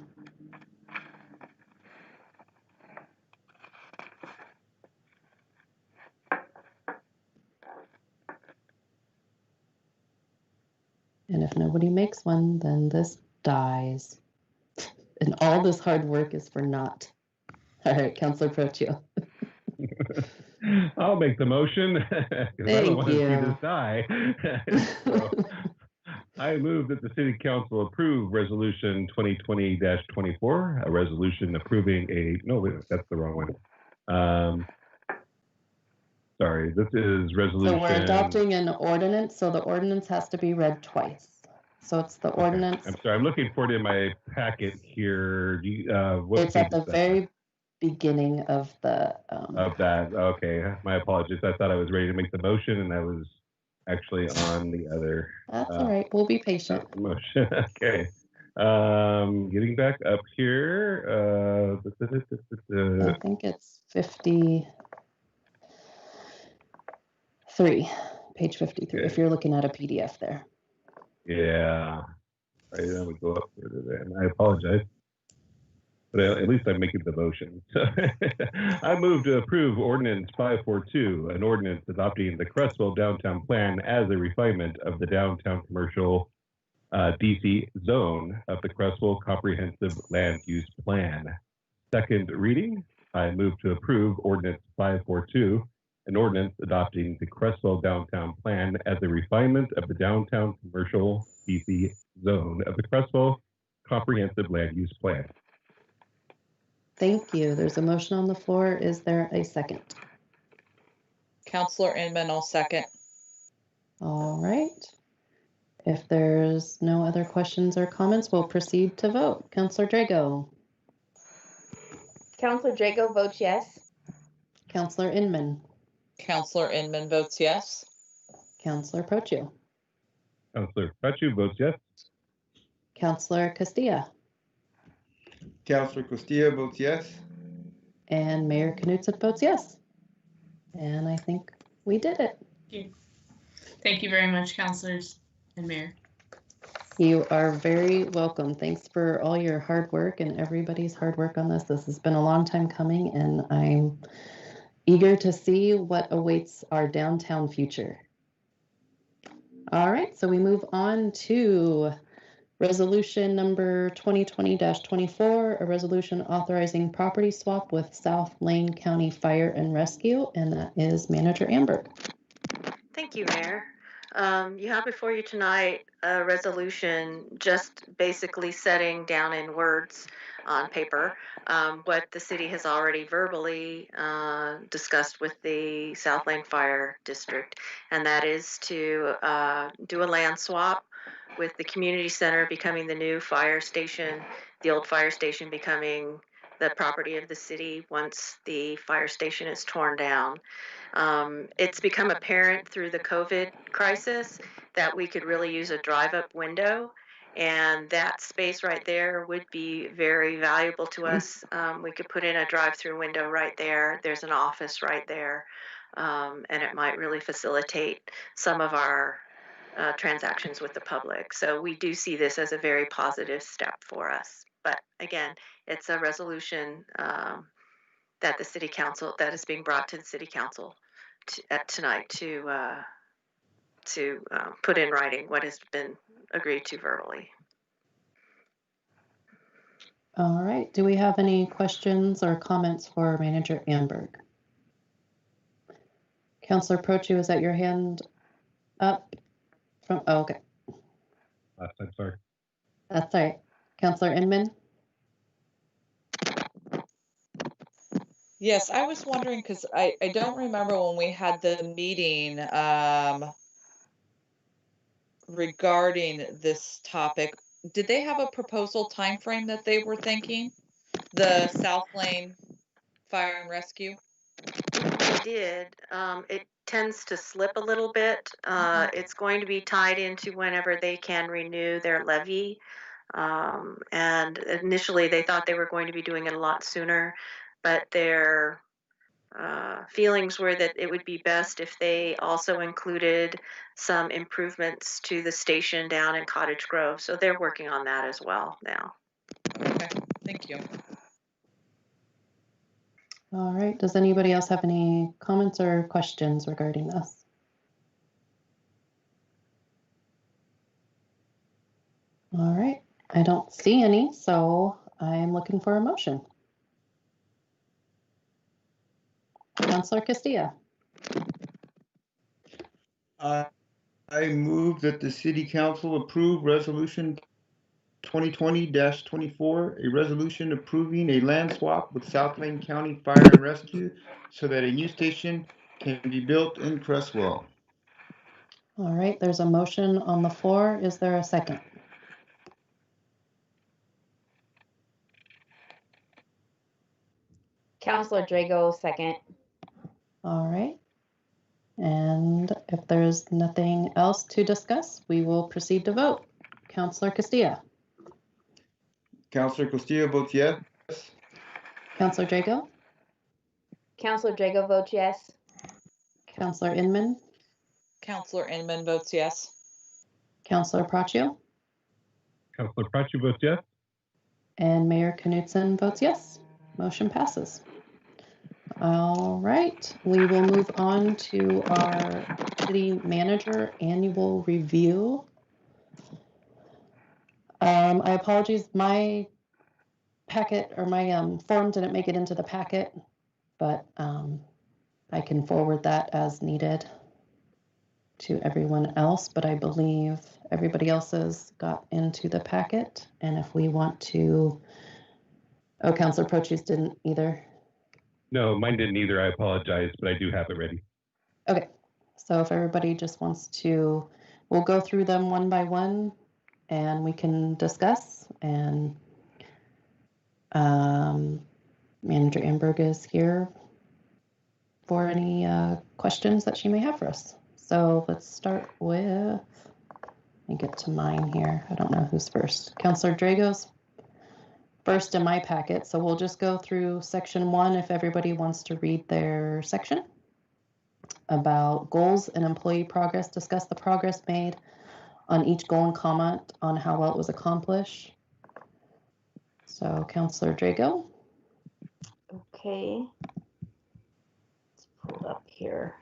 And if nobody makes one, then this dies. And all this hard work is for naught. All right, Councilor Prochio. I'll make the motion because I don't want to see this die. So, I move that the City Council approve Resolution 2020-24, a resolution approving that's the wrong one. Sorry, this is resolution. So we're adopting an ordinance, so the ordinance has to be read twice. So it's the ordinance. I'm sorry, I'm looking for it in my packet here. It's at the very beginning of the. Of that, okay. My apologies. I thought I was ready to make the motion, and I was actually on the other. That's all right. We'll be patient. Motion. Okay. Getting back up here. I think it's 53, page 53. Okay. If you're looking at a PDF there. Yeah. Right, then we go up further then. I apologize. But at least I'm making the motion. I move to approve Ordinance 542, an ordinance adopting the Creswell Downtown Plan as a refinement of the downtown commercial DC zone of the Creswell Comprehensive Land Use Plan. Second reading, I move to approve Ordinance 542, an ordinance adopting the Creswell Downtown Plan as a refinement of the downtown commercial DC zone of the Creswell Comprehensive Land Use Plan. Thank you. There's a motion on the floor. Is there a second? Councilor Inman, I'll second. All right. If there's no other questions or comments, we'll proceed to vote. Councilor Drago. Councilor Drago votes yes. Councilor Inman. Councilor Inman votes yes. Councilor Prochio. Councilor Prochio votes yes. Councilor Castilla. Councilor Castilla votes yes. And Mayor Knutson votes yes. And I think we did it. Thank you very much, councilors and Mayor. You are very welcome. Thanks for all your hard work and everybody's hard work on this. This has been a long time coming, and I'm eager to see what awaits our downtown future. All right, so we move on to resolution number 2020-24, a resolution authorizing property swap with South Lane County Fire and Rescue, and that is Manager Amber. Thank you, Mayor. You have before you tonight a resolution just basically setting down in words on paper what the city has already verbally discussed with the South Lane Fire District, and that is to do a land swap with the community center becoming the new fire station, the old fire station becoming the property of the city once the fire station is torn down. It's become apparent through the COVID crisis that we could really use a drive-up window, and that space right there would be very valuable to us. We could put in a drive-through window right there. There's an office right there, and it might really facilitate some of our transactions with the public. So we do see this as a very positive step for us. But again, it's a resolution that the city council, that is being brought to the city council tonight to put in writing what has been agreed to verbally. All right. Do we have any questions or comments for Manager Amberg? Councillor Prochu, is that your hand up? Oh, okay. Last time, sorry. That's all right. Councillor Inman? Yes, I was wondering because I don't remember when we had the meeting regarding this topic. Did they have a proposal time frame that they were thinking? The South Lane Fire and Rescue? They did. It tends to slip a little bit. It's going to be tied into whenever they can renew their levy. And initially they thought they were going to be doing it a lot sooner, but their feelings were that it would be best if they also included some improvements to the station down in Cottage Grove. So they're working on that as well now. Okay, thank you. All right. Does anybody else have any comments or questions regarding this? All right. I don't see any, so I'm looking for a motion. Councillor Castilla. I move that the city council approve resolution 2020-24, a resolution approving a land swap with South Lane County Fire and Rescue so that a new station can be built in Cresswell. All right, there's a motion on the floor. Is there a second? Councillor Drago, second. All right. And if there's nothing else to discuss, we will proceed to vote. Councillor Castilla. Councillor Castillo votes yes. Councillor Drago. Councillor Drago votes yes. Councillor Inman. Councillor Inman votes yes. Councillor Proccio. Councillor Prachi votes yes. And Mayor Knutson votes yes. Motion passes. All right, we will move on to our city manager annual review. I apologize, my packet or my form didn't make it into the packet, but I can forward that as needed to everyone else, but I believe everybody else's got into the packet. And if we want to, oh, Councillor Prochus didn't either. No, mine didn't either. I apologize, but I do have it ready. Okay, so if everybody just wants to, we'll go through them one by one and we can discuss. And Manager Amberg is here for any questions that she may have for us. So let's start with, let me get to mine here. I don't know who's first. Councillor Drago's first in my packet. So we'll just go through section 1 if everybody wants to read their section about goals and employee progress. Discuss the progress made on each goal and comment on how well it was accomplished. So Councillor Drago. Okay. Let's pull it up here.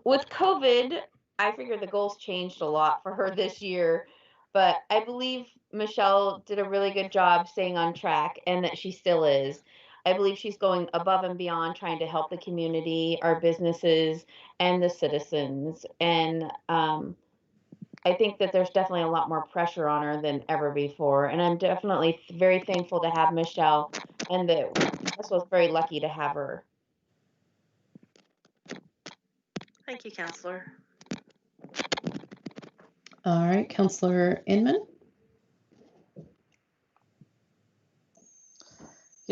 With COVID, I figure the goals changed a lot for her this year, but I believe Michelle did a really good job staying on track and that she still is. I believe she's going above and beyond trying to help the community, our businesses, and the citizens. And I think that there's definitely a lot more pressure on her than ever before. And I'm definitely very thankful to have Michelle, and that I was very lucky to have her. Thank you, Councillor. All right, Councillor Inman.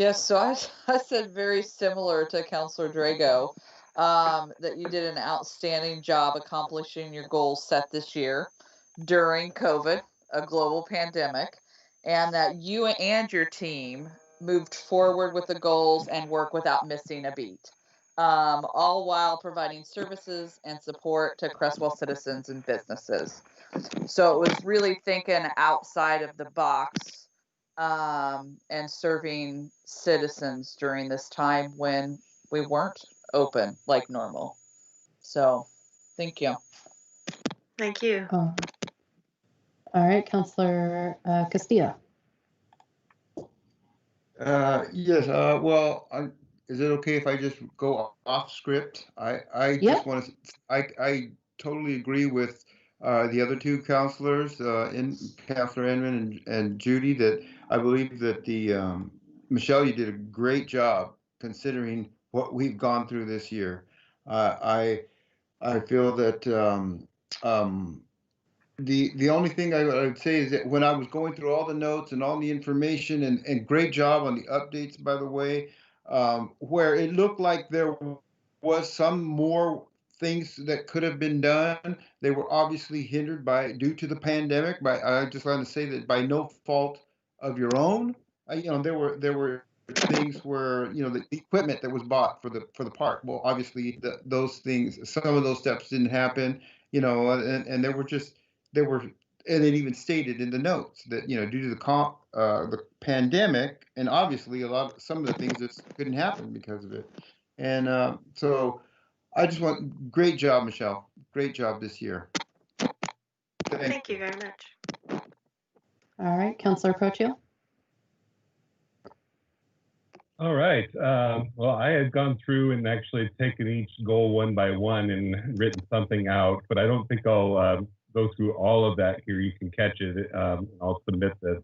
Yes, so I said very similar to Counselor Drago, that you did an outstanding job accomplishing your goals set this year during COVID, a global pandemic, and that you and your team moved forward with the goals and work without missing a beat, all while providing services and support to Crestwell citizens and businesses. So it was really thinking outside of the box, and serving citizens during this time when we weren't open like normal. So thank you. Thank you. All right, Counselor Castillo. Yes, well, is it okay if I just go off script? I Yeah. just want to, I totally agree with the other two counselors, Counselor Inman and Judy, that I believe that Michelle, you did a great job considering what we've gone through this year. I feel that the only thing I would say is that when I was going through all the notes and all the information, and great job on the updates, by the way, where it looked like there was some more things that could have been done. They were obviously hindered due to the pandemic. But I just want to say that by no fault of your own, there were things where the equipment that was bought for the park. Well, obviously those things, some of those steps didn't happen. And there were, and it even stated in the notes that due to the pandemic, and obviously some of the things just couldn't happen because of it. And so I just want, great job, Michelle, great job this year. Thank you very much. All right, Counselor Crocio. All right. Well, I had gone through and actually taken each goal one by one and written something out, but I don't think I'll go through all of that here. You can catch it. I'll submit this.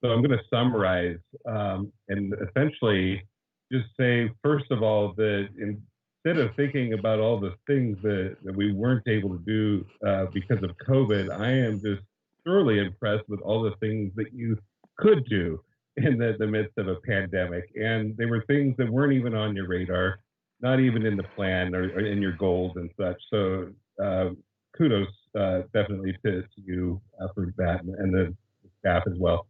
So I'm going to summarize and essentially just say, first of all, that instead of thinking about all the things that we weren't able to do because of COVID, I am just thoroughly impressed with all the things that you could do in the midst of a pandemic. And they were things that weren't even on your radar, not even in the plan or in your goals and such. So kudos definitely to you for that, and the staff as well.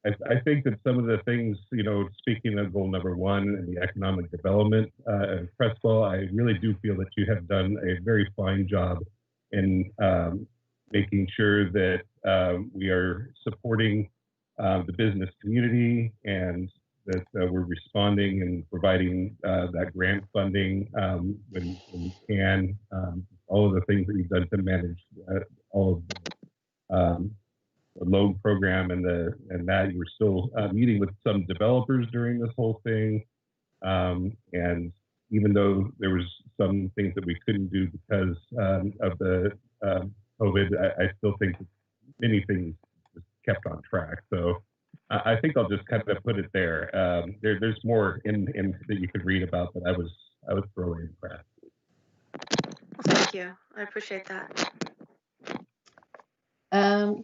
I think that some of the things, speaking of goal number one and the economic development at Crestwell, I really do feel that you have done a very fine job in making sure that we are supporting the business community, and that we're responding and providing that grant funding when we can. All of the things that you've done to manage all of the loan program and that you were still meeting with some developers during this whole thing. And even though there was some things that we couldn't do because of the COVID, I still think that many things just kept on track. So I think I'll just kind of put it there. There's more in that you could read about, but I was thoroughly impressed. Well, thank you. I appreciate that.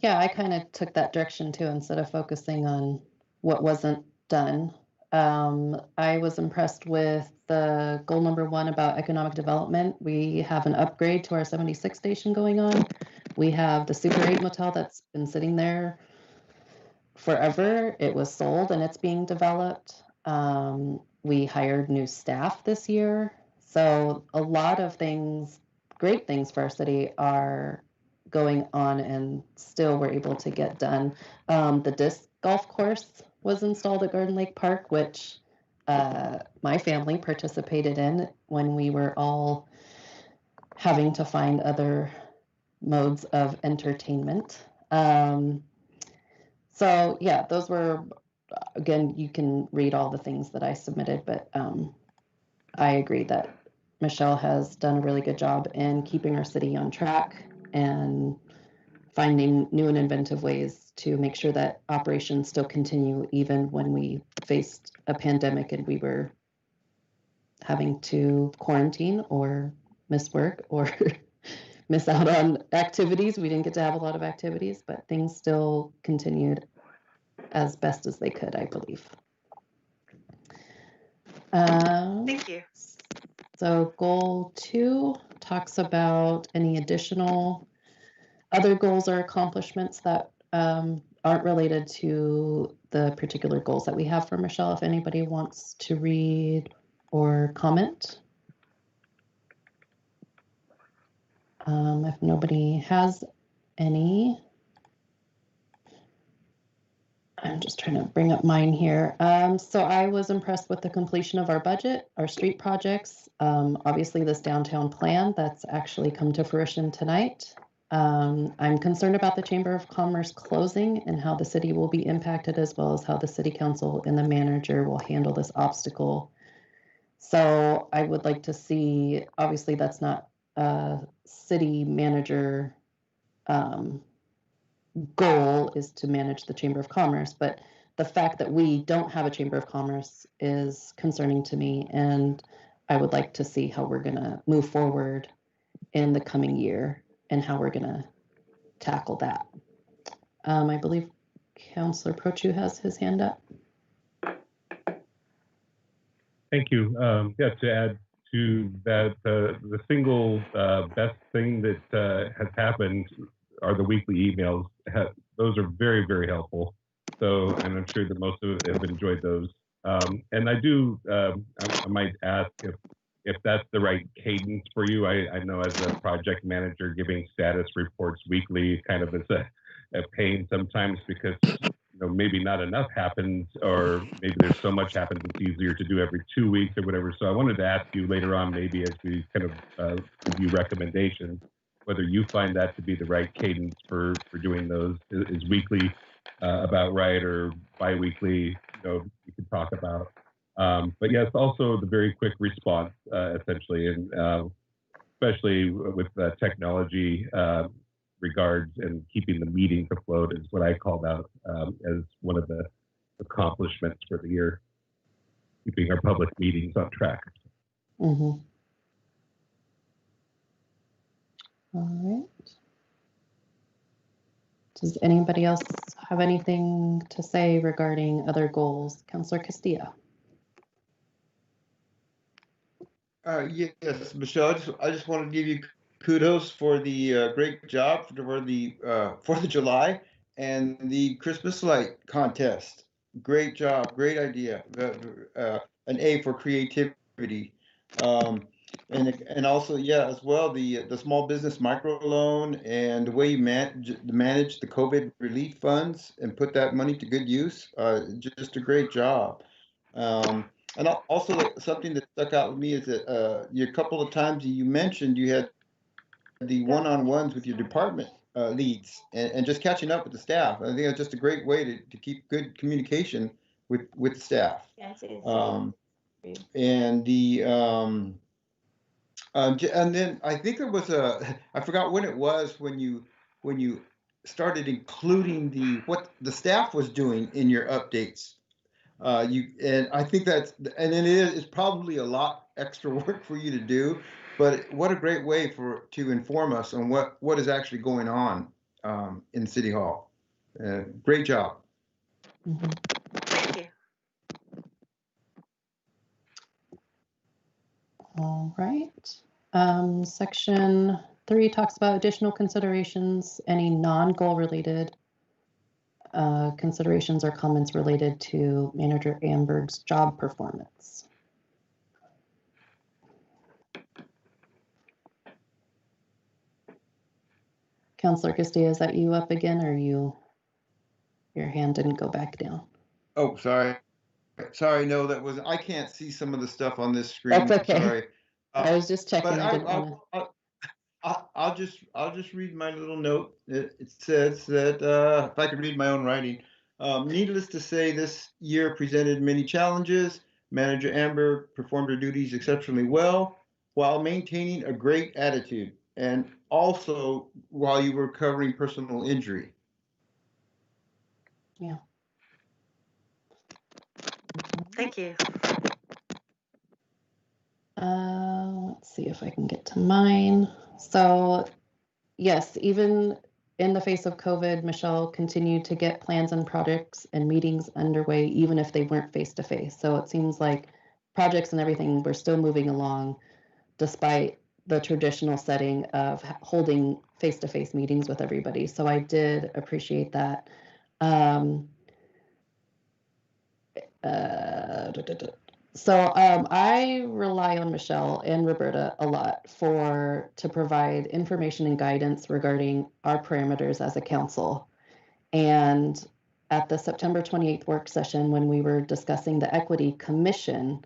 Yeah, I kind of took that direction too, instead of focusing on what wasn't done. I was impressed with the goal number one about economic development. We have an upgrade to our 76 station going on. We have the Super 8 motel that's been sitting there forever. It was sold and it's being developed. We hired new staff this year. So a lot of things, great things for our city, are going on and still we're able to get done. The disc golf course was installed at Garden Lake Park, which my family participated in when we were all having to find other modes of entertainment. So yeah, those were, again, you can read all the things that I submitted, but I agree that Michelle has done a really good job in keeping our city on track and finding new and inventive ways to make sure that operations still continue even when we faced a pandemic and we were having to quarantine or miss work or miss out on activities. We didn't get to have a lot of activities, but things still continued as best as they could, I believe. Thank you. So goal 2 talks about any additional other goals or accomplishments that aren't related to the particular goals that we have for Michelle. If anybody wants to read or comment. If nobody has any, I'm just trying to bring up mine here. So I was impressed with the completion of our budget, our street projects. Obviously, this downtown plan that's actually come to fruition tonight. I'm concerned about the Chamber of Commerce closing and how the city will be impacted, as well as how the city council and the manager will handle this obstacle. So I would like to see, obviously that's not a city manager goal is to manage the Chamber of Commerce, but the fact that we don't have a Chamber of Commerce is concerning to me, and I would like to see how we're going to move forward in the coming year and how we're going to tackle that. I believe Councillor Prochu has his hand up. Thank you. Yeah, to add to that, the single best thing that has happened are the weekly emails. Those are very, very helpful. So, and I'm sure that most of us have enjoyed those. And I do, I might ask if that's the right cadence for you. I know as a project manager, giving status reports weekly kind of is a pain sometimes because maybe not enough happens, or maybe there's so much happens it's easier to do every 2 weeks or whatever. So I wanted to ask you later on, maybe as we kind of review recommendations, whether you find that to be the right cadence for doing those. Is weekly about right, or bi-weekly, we could talk about. But yes, also the very quick response, essentially, and especially with technology regards and keeping the meetings afloat is what I called out as one of the accomplishments for the year, keeping our public meetings on track. Mm-hmm. All right. Does anybody else have anything to say regarding other goals? Councillor Castillo. Yes, Michelle, I just want to give you kudos for the great job for the 4th of July and the Christmas light contest. Great job, great idea. An A for creativity. And also, yeah, as well, the small business microloan and the way you manage the COVID relief funds and put that money to good use. Just a great job. And also something that stuck out with me is that a couple of times you mentioned you had the one-on-ones with your department leads and just catching up with the staff. I think it's just a great way to keep good communication with the staff. And the and then I think there was I forgot when it was when you started including what the staff was doing in your updates. And I think and then it's probably a lot extra work for you to do, but what a great way to inform us on what is actually going on in City Hall. Great job. Mm-hmm. Thank you. All right. Section 3 talks about additional considerations, any non-goal related considerations or comments related to Manager Amberg's job performance. Councillor Castillo, is that you up again, or your hand didn't go back down? Oh, sorry. No, I can't see some of the stuff on this screen. That's okay. Sorry. I was just checking. But I'll just read my little note. It says that if I could read my own writing, needless to say, this year presented many challenges. Manager Amber performed her duties exceptionally well while maintaining a great attitude, and also while you were recovering personal injury. Yeah. Thank you. Let's see if I can get to mine. So, yes, even in the face of COVID, Michelle continued to get plans and projects and meetings underway, even if they weren't face to face. So it seems like projects and everything were still moving along despite the traditional setting of holding face-to-face meetings with everybody. So I did appreciate that. I rely on Michelle and Roberta a lot to provide information and guidance regarding our parameters as a council. And at the September 28th work session, when we were discussing the Equity Commission,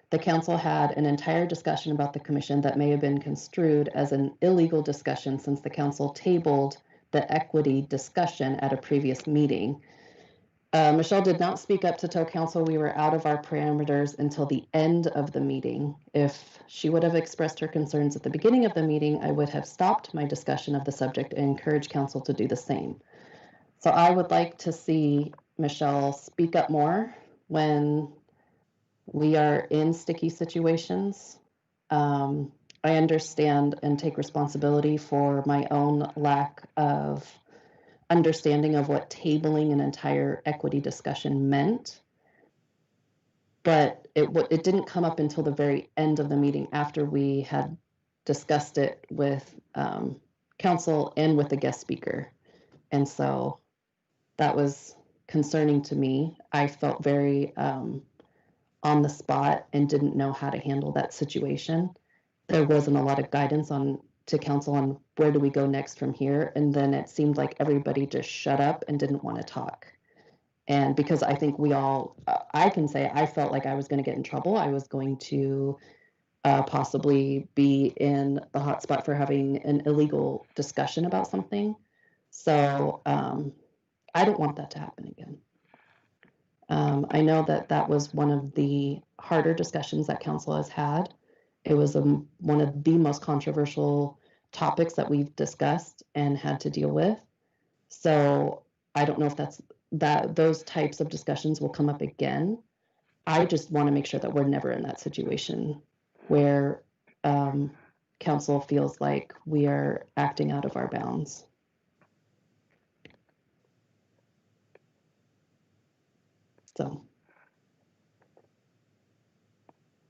the council had an entire discussion about the commission that may have been construed as an illegal discussion since the council tabled the equity discussion at a previous meeting. Michelle did not speak up to tell council we were out of our parameters until the end of the meeting. If she would have expressed her concerns at the beginning of the meeting, I would have stopped my discussion of the subject and encouraged council to do the same. So I would like to see Michelle speak up more when we are in sticky situations. I understand and take responsibility for my own lack of understanding of what tabling an entire equity discussion meant. But it didn't come up until the very end of the meeting after we had discussed it with council and with the guest speaker. And so that was concerning to me. I felt very on the spot and didn't know how to handle that situation. There wasn't a lot of guidance to council on where do we go next from here. And then it seemed like everybody just shut up and didn't want to talk. And because I think I can say I felt like I was going to get in trouble. I was going to possibly be in the hot spot for having an illegal discussion about something. So I don't want that to happen again. I know that was one of the harder discussions that council has had. It was one of the most controversial topics that we've discussed and had to deal with. So I don't know if those types of discussions will come up again. I just want to make sure that we're never in that situation where council feels like we are acting out of our bounds. So,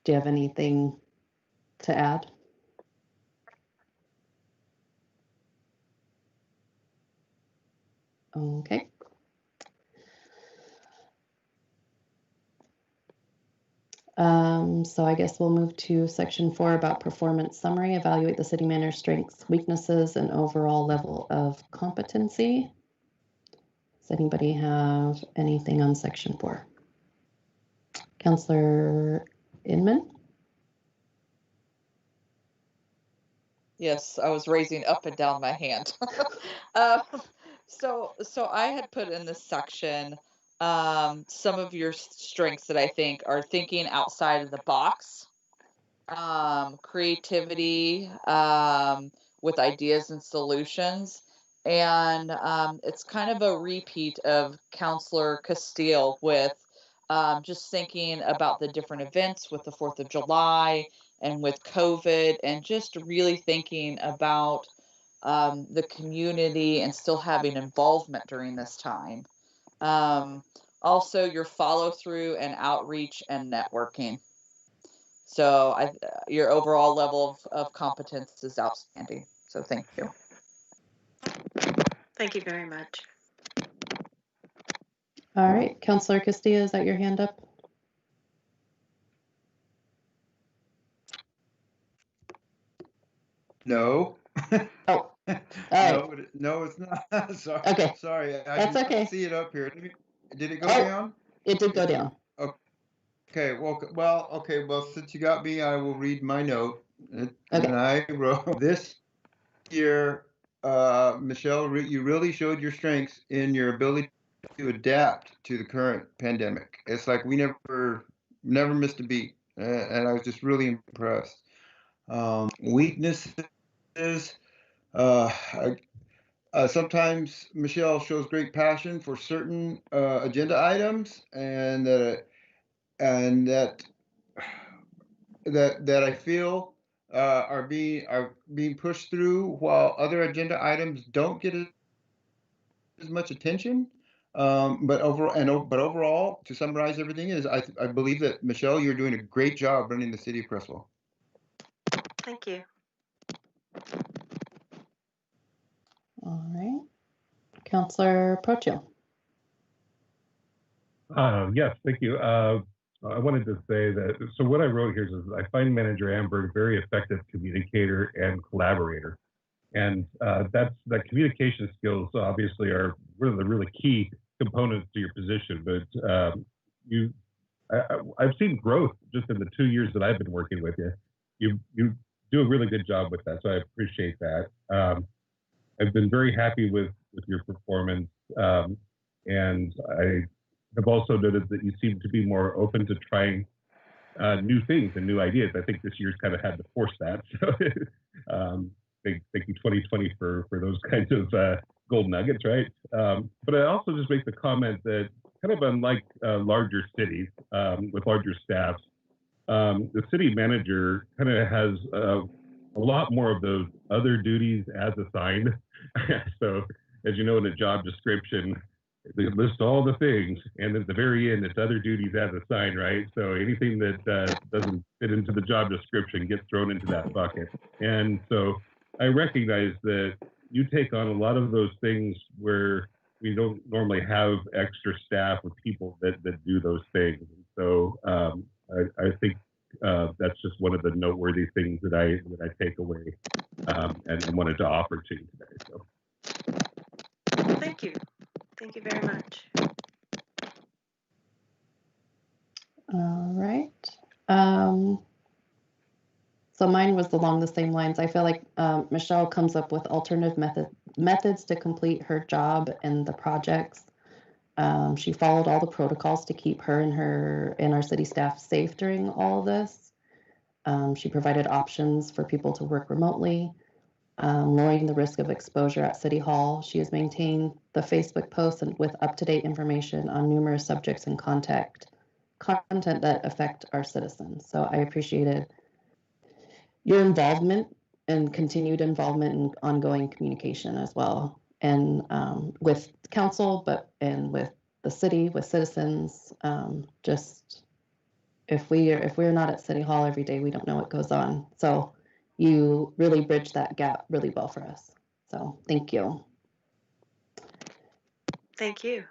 do you have anything to add? Okay. So I guess we'll move to section 4 about performance summary, evaluate the city manager's strengths, weaknesses, and overall level of competency. Does anybody have anything on section 4? Councillor Inman? Yes, I was raising up and down my hand. So I had put in this section some of your strengths that I think are thinking outside of the box, creativity with ideas and solutions, and it's kind of a repeat of Councillor Castile with just thinking about the different events with the 4th of July and with COVID, and just really thinking about the community and still having involvement during this time. Also, your follow through and outreach and networking. So your overall level of competence is outstanding. So thank you. Thank you very much. All right, Councillor Castillo, is that your hand up? No. Oh, No, it's not. Sorry. Okay. Sorry. I That's did okay. not see it up here. Did it go Oh. down? It did go down. Okay. Well, since you got me, I will read my note. Okay. And I wrote this year, Michelle, you really showed your strengths in your ability to adapt to the current pandemic. It's like we never missed a beat, and I was just really impressed. Weaknesses. Sometimes Michelle shows great passion for certain agenda items, and that I feel are being pushed through, while other agenda items don't get as much attention. But overall, to summarize everything is, I believe that Michelle, you're doing a great job running the city of Cresswell. Thank you. All right. Councillor Procho. Yes, thank you. I wanted to say that, so what I wrote here is I find Manager Amberg a very effective communicator and collaborator. And that communication skills obviously are one of the really key components to your position. But I've seen growth just in the 2 years that I've been working with you. You do a really good job with that, so I appreciate that. I've been very happy with your performance, and I have also noted that you seem to be more open to trying new things and new ideas. I think this year's kind of had to force that. So thank you 2020 for those kinds of gold nuggets, right? But I also just make the comment that kind of unlike larger cities with larger staffs, the city manager kind of has a lot more of those other duties as assigned. So as you know, in a job description, they list all the things, and at the very end, it's other duties as assigned, right? So anything that doesn't fit into the job description gets thrown into that bucket. And so I recognize that you take on a lot of those things where we don't normally have extra staff or people that do those things. And so I think that's just one of the noteworthy things that I take away and wanted to offer to you today. So Thank you. Thank you very much. All right. So mine was along the same lines. I feel like Michelle comes up with alternative methods to complete her job and the projects. She followed all the protocols to keep her and our city staff safe during all of this. She provided options for people to work remotely, lowering the risk of exposure at City Hall. She has maintained the Facebook posts and with up-to-date information on numerous subjects and content that affect our citizens. So I appreciated your involvement and continued involvement in ongoing communication as well, and with council, and with the city, with citizens. Just if we're not at City Hall every day, we don't know what goes on. So you really bridge that gap really well for us. So thank you. Thank you.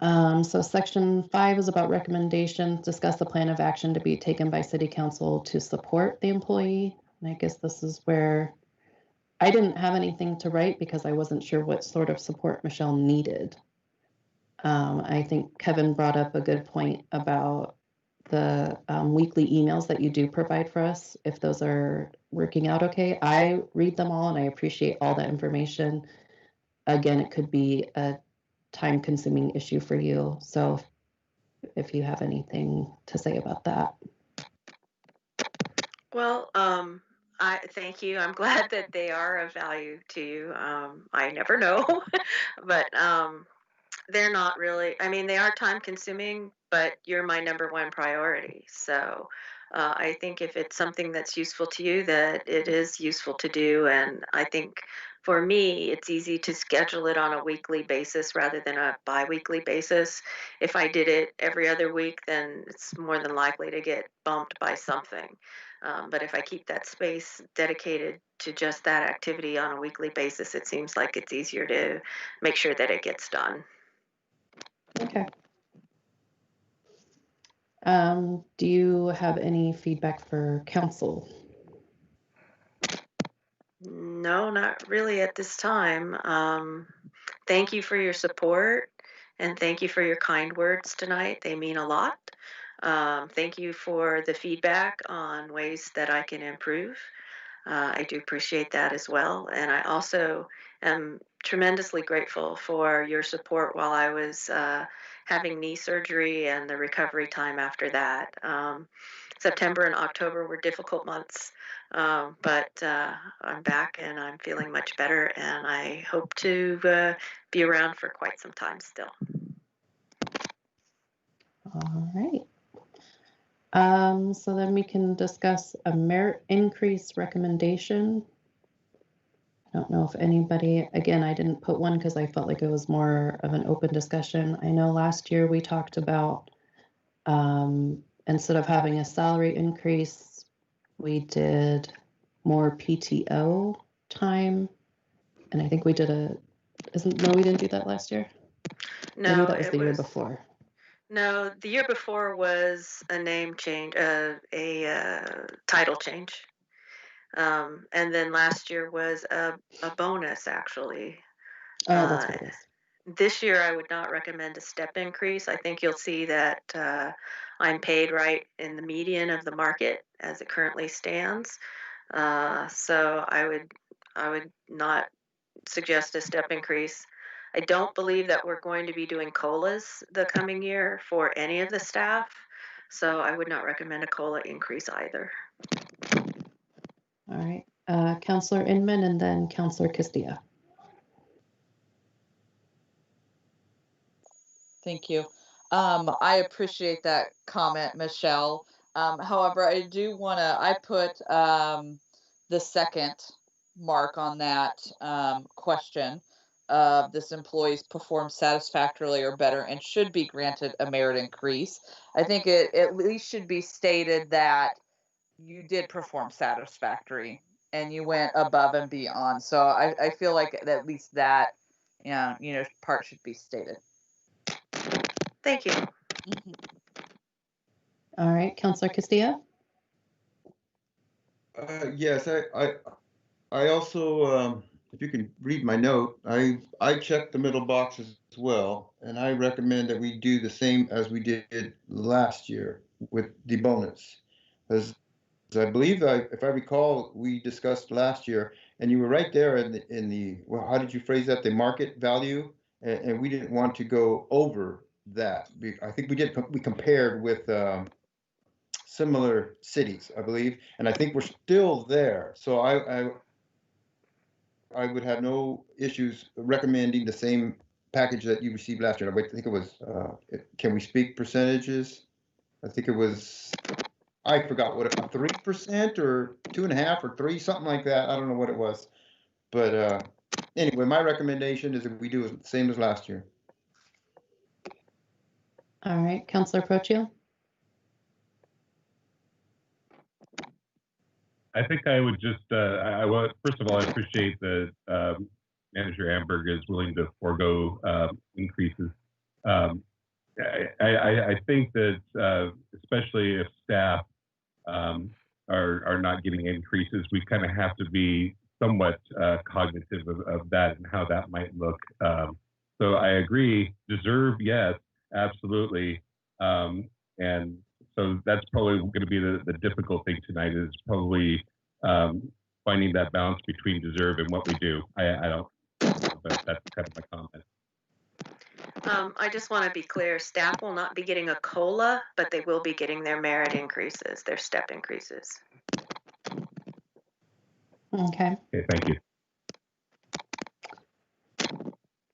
So section 5 is about recommendations. Discuss the plan of action to be taken by City Council to support the employee. And I guess this is where I didn't have anything to write because I wasn't sure what sort of support Michelle needed. I think Kevin brought up a good point about the weekly emails that you do provide for us, if those are working out okay. I read them all and I appreciate all that information. Again, it could be a time-consuming issue for you. So if you have anything to say about that. Well, I thank you. I'm glad that they are of value to you. I never know, but they're not really, I mean, they are time consuming, but you're my number one priority. So I think if it's something that's useful to you, that it is useful to do. And I think for me, it's easy to schedule it on a weekly basis rather than a bi-weekly basis. If I did it every other week, then it's more than likely to get bumped by something. But if I keep that space dedicated to just that activity on a weekly basis, it seems like it's easier to make sure that it gets done. Okay. Do you have any feedback for council? No, not really at this time. Thank you for your support and thank you for your kind words tonight. They mean a lot. Thank you for the feedback on ways that I can improve. I do appreciate that as well. And I also am tremendously grateful for your support while I was having knee surgery and the recovery time after that. September and October were difficult months, but I'm back and I'm feeling much better, and I hope to be around for quite some time still. All right. So then we can discuss a merit increase recommendation. I don't know if anybody, again, I didn't put one because I felt like it was more of an open discussion. I know last year we talked about instead of having a salary increase, we did more PTO time. And I think we did no, we didn't do that last year. No, Maybe that was it the year was before. no. The year before was a name change, title change, and then last year was a bonus actually. Oh, that's what it is. This year, I would not recommend a step increase. I think you'll see that I'm paid right in the median of the market as it currently stands. So I would not suggest a step increase. I don't believe that we're going to be doing COLAs the coming year for any of the staff. So I would not recommend a COLA increase either. All right. Councillor Inman and then Councillor Castilla. Thank you. I appreciate that comment, Michelle. However, I do want to, I put the second mark on that question of this employee's performed satisfactorily or better and should be granted a merit increase. I think it at least should be stated that you did perform satisfactory and you went above and beyond. So I feel like at least that, part should be stated. Thank you. All right, Councillor Castilla. Yes, I also, if you can read my note, I checked the middle boxes as well, and I recommend that we do the same as we did last year with the bonus. As I believe, if I recall, we discussed last year, and you were right there in the well, how did you phrase that? The market value, and we didn't want to go over that. I think we compared with similar cities, I believe, and I think we're still there. So I would have no issues recommending the same package that you received last year. I think it was, can we speak percentages? I think it was, I forgot what, 3% or 2.5 or 3, something like that. I don't know what it was. But anyway, my recommendation is that we do the same as last year. All right, Councillor Proccio. I think I would just, first of all, I appreciate that Manager Amberg is willing to forego increases. I think that especially if staff are not getting increases, we kind of have to be somewhat cognitive of that and how that might look. So I agree, deserve, yes, absolutely. And so that's probably going to be the difficult thing tonight is probably finding that balance between deserve and what we do. I don't, but that's kind of my comment. I just want to be clear, staff will not be getting a COLA, but they will be getting their merit increases, their step increases. Okay. Okay, thank you.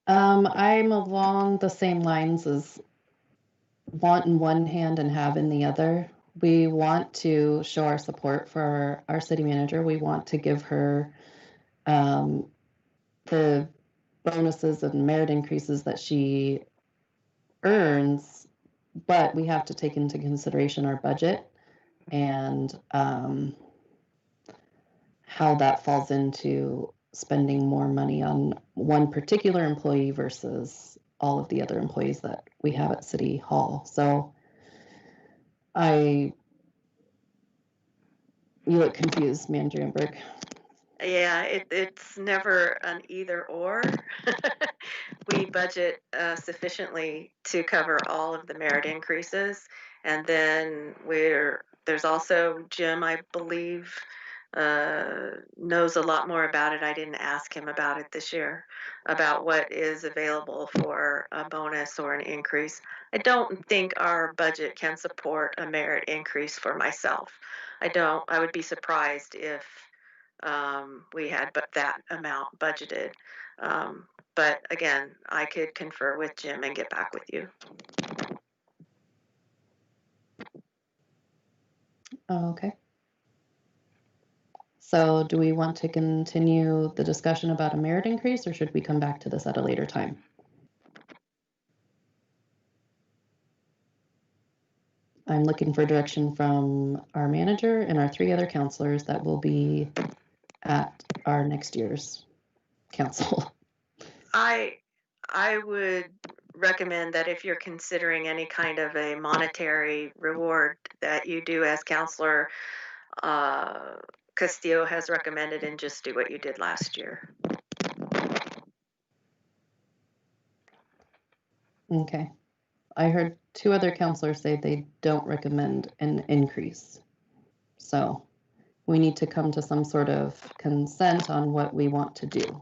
I'm along the same lines as want in one hand and have in the other. We want to show our support for our city manager. We want to give her the bonuses and merit increases that she earns, but we have to take into consideration our budget and how that falls into spending more money on one particular employee versus all of the other employees that we have at City Hall. So you look confused, Manager Amberg. Yeah, it's never an either or. We budget sufficiently to cover all of the merit increases. And then there's also Jim, I believe, knows a lot more about it. I didn't ask him about it this year, about what is available for a bonus or an increase. I don't think our budget can support a merit increase for myself. I would be surprised if we had but that amount budgeted. But again, I could confer with Jim and get back with you. Oh, okay. So do we want to continue the discussion about a merit increase, or should we come back to this at a later time? I'm looking for direction from our manager and our 3 other counselors that will be at our next year's council. I would recommend that if you're considering any kind of a monetary reward, that you do as Counselor Castillo has recommended, and just do what you did last year. Okay. I heard 2 other counselors say they don't recommend an increase. So we need to come to some sort of consent on what we want to do.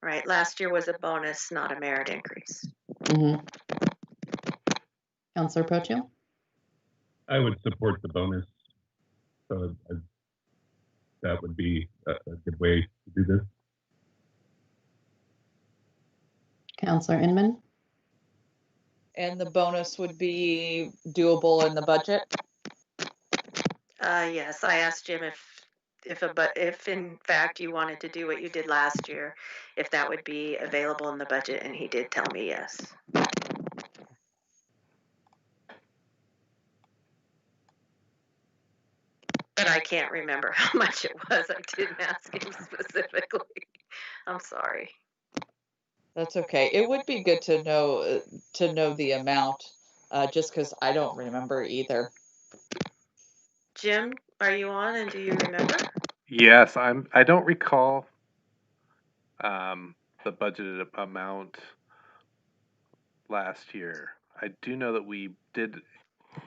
Right, last year was a bonus, not a merit increase. Counselor Procho? I would support the bonus. So that would be a good way to do this. Counselor Inman? And the bonus would be doable in the budget? Yes, I asked Jim if in fact you wanted to do what you did last year, if that would be available in the budget, and he did tell me yes. But I can't remember how much it was. I didn't ask him specifically. I'm sorry. That's okay. It would be good to know the amount, just because I don't remember either. Jim, are you on, and do you remember? Yes, I don't recall the budgeted amount last year. I do know that we did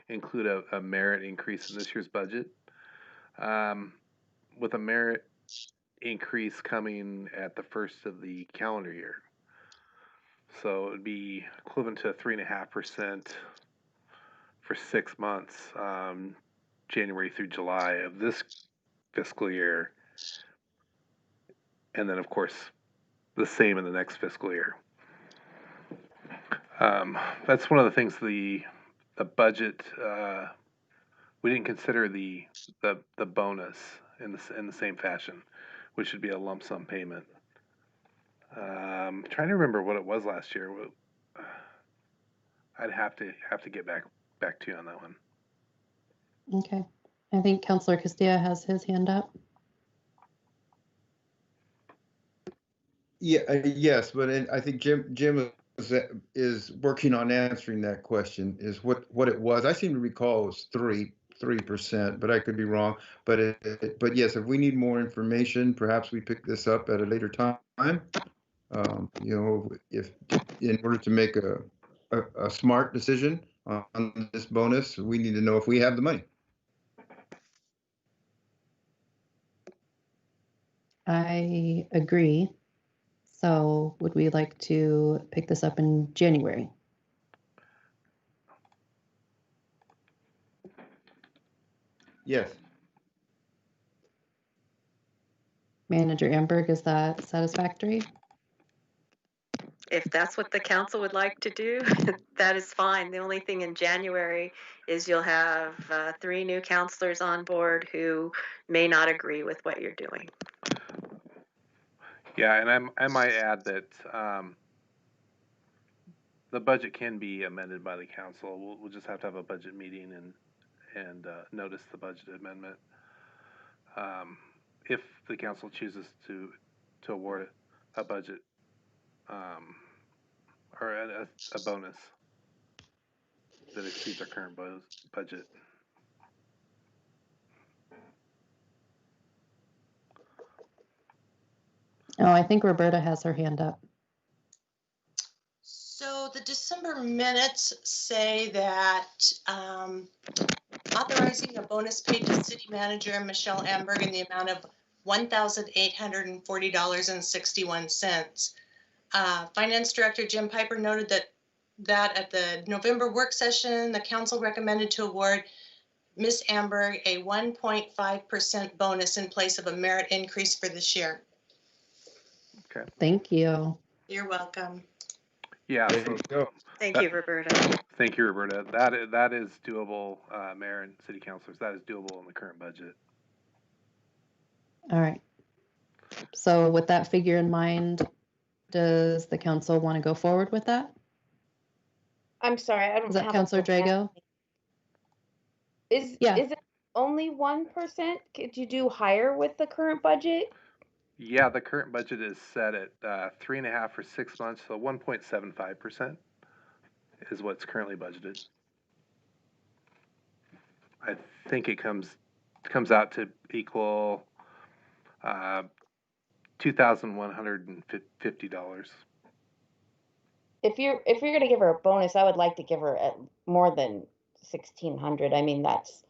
include a merit increase in this year's budget, with a merit increase coming at the first of the calendar year. So it would be equivalent to 3.5% for 6 months, January through July of this fiscal year, and then of course the same in the next fiscal year. That's one of the things the budget, we didn't consider the bonus in the same fashion, which should be a lump sum payment. Trying to remember what it was last year. I'd have to get back to you on that one. Okay. I think Counselor Castillo has his hand up. Yeah, yes, but I think Jim is working on answering that question. Is what it was? I seem to recall it was 3%, but I could be wrong. But yes, if we need more information, perhaps we pick this up at a later time. If in order to make a smart decision on this bonus, we need to know if we have the money. I agree. So would we like to pick this up in January? Yes. Manager Amberg, is that satisfactory? If that's what the council would like to do, that is fine. The only thing in January is you'll have 3 new counselors on board who may not agree with what you're doing. Yeah, and I might add that the budget can be amended by the council. We'll just have to have a budget meeting and notice the budget amendment. If the council chooses to award a budget or a bonus that exceeds our current budget. Oh, I think Roberta has her hand up. So the December minutes say that authorizing a bonus paid to City Manager Michelle Amberg in the amount of $1,840.61. Finance Director Jim Piper noted that at the November work session, the council recommended to award Ms. Amberg a 1.5% bonus in place of a merit increase for this year. Okay. Thank you. You're welcome. Yeah. There you go. Thank you, Roberta. Thank you, Roberta. That is doable, Mayor and City Councilors. That is doable in the current budget. All right. So with that figure in mind, does the council want to go forward with that? I'm sorry, I don't Is that have Councilor Drago? Is it only 1%? Could you do higher with the current budget? Yeah, the current budget is set at 3.5 for 6 months, so 1.75% is what's currently budgeted. I think it comes out to equal $2,150. If you're gonna give her a bonus, I would like to give her at more than 1,600. I mean, that's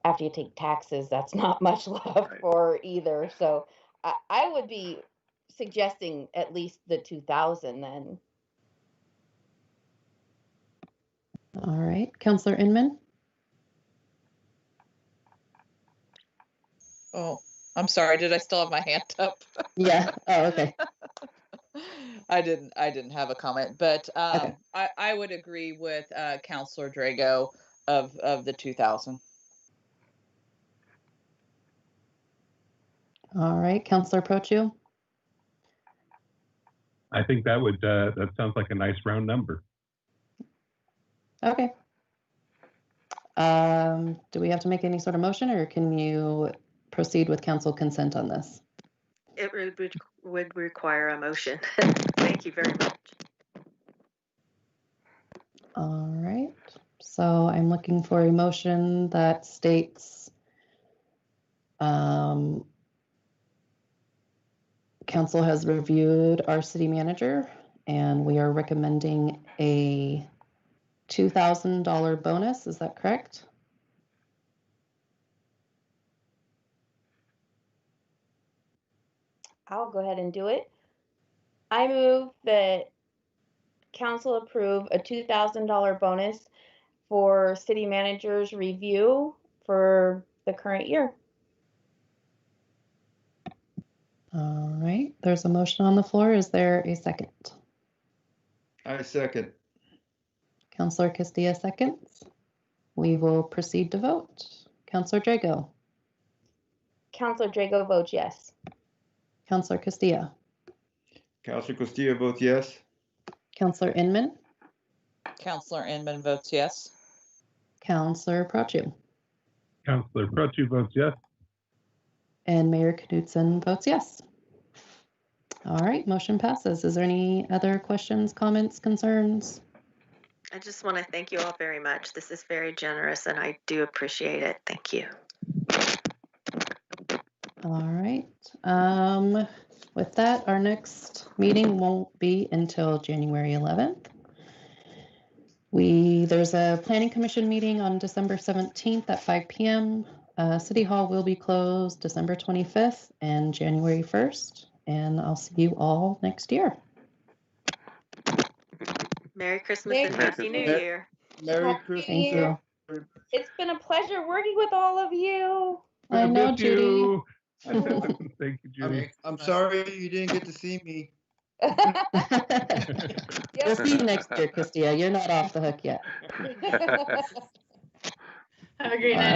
after you take taxes, that's not much left for either. So I would be suggesting at least the 2,000 then. All right, Councilor Inman. Oh, I'm sorry. Did I still have my hand up? Yeah. Oh, okay. I didn't have a comment, but okay. I would agree with Councilor Drago of the 2,000. All right, Councilor Prochu. I think that would that sounds like a nice round number. Okay. Do we have to make any sort of motion, or can you proceed with council consent on this? It would require a motion. Thank you very much. All right. So I'm looking for a motion that states council has reviewed our city manager and we are recommending a $2,000 bonus. Is that correct? I'll go ahead and do it. I move that council approve a $2,000 bonus for city manager's review for the current year. All right, there's a motion on the floor. Is there a second? I second. Councilor Castilla seconds. We will proceed to vote. Councilor Drago. Councilor Drago votes yes. Councilor Castilla. Councilor Castilla votes yes. Councilor Inman. Councilor Inman votes yes. Councilor Prochu. Councilor Prochu votes yes. And Mayor Knudsen votes yes. All right, motion passes. Is there any other questions, comments, concerns? I just want to thank you all very much. This is very generous and I do appreciate it. Thank you. All right. With that, our next meeting won't be until January 11th. There's a planning commission meeting on December 17th at 5 p.m. City Hall will be closed December 25th and January 1st. And I'll see you all next year. Merry Christmas and Happy New Year. Merry Christmas. Thank you. It's been a pleasure working with all of you. I know, Judy. Thank you, Judy. I'm sorry you didn't get to see me. We'll see you next year, Castilla. You're not off the hook yet. Have a great night.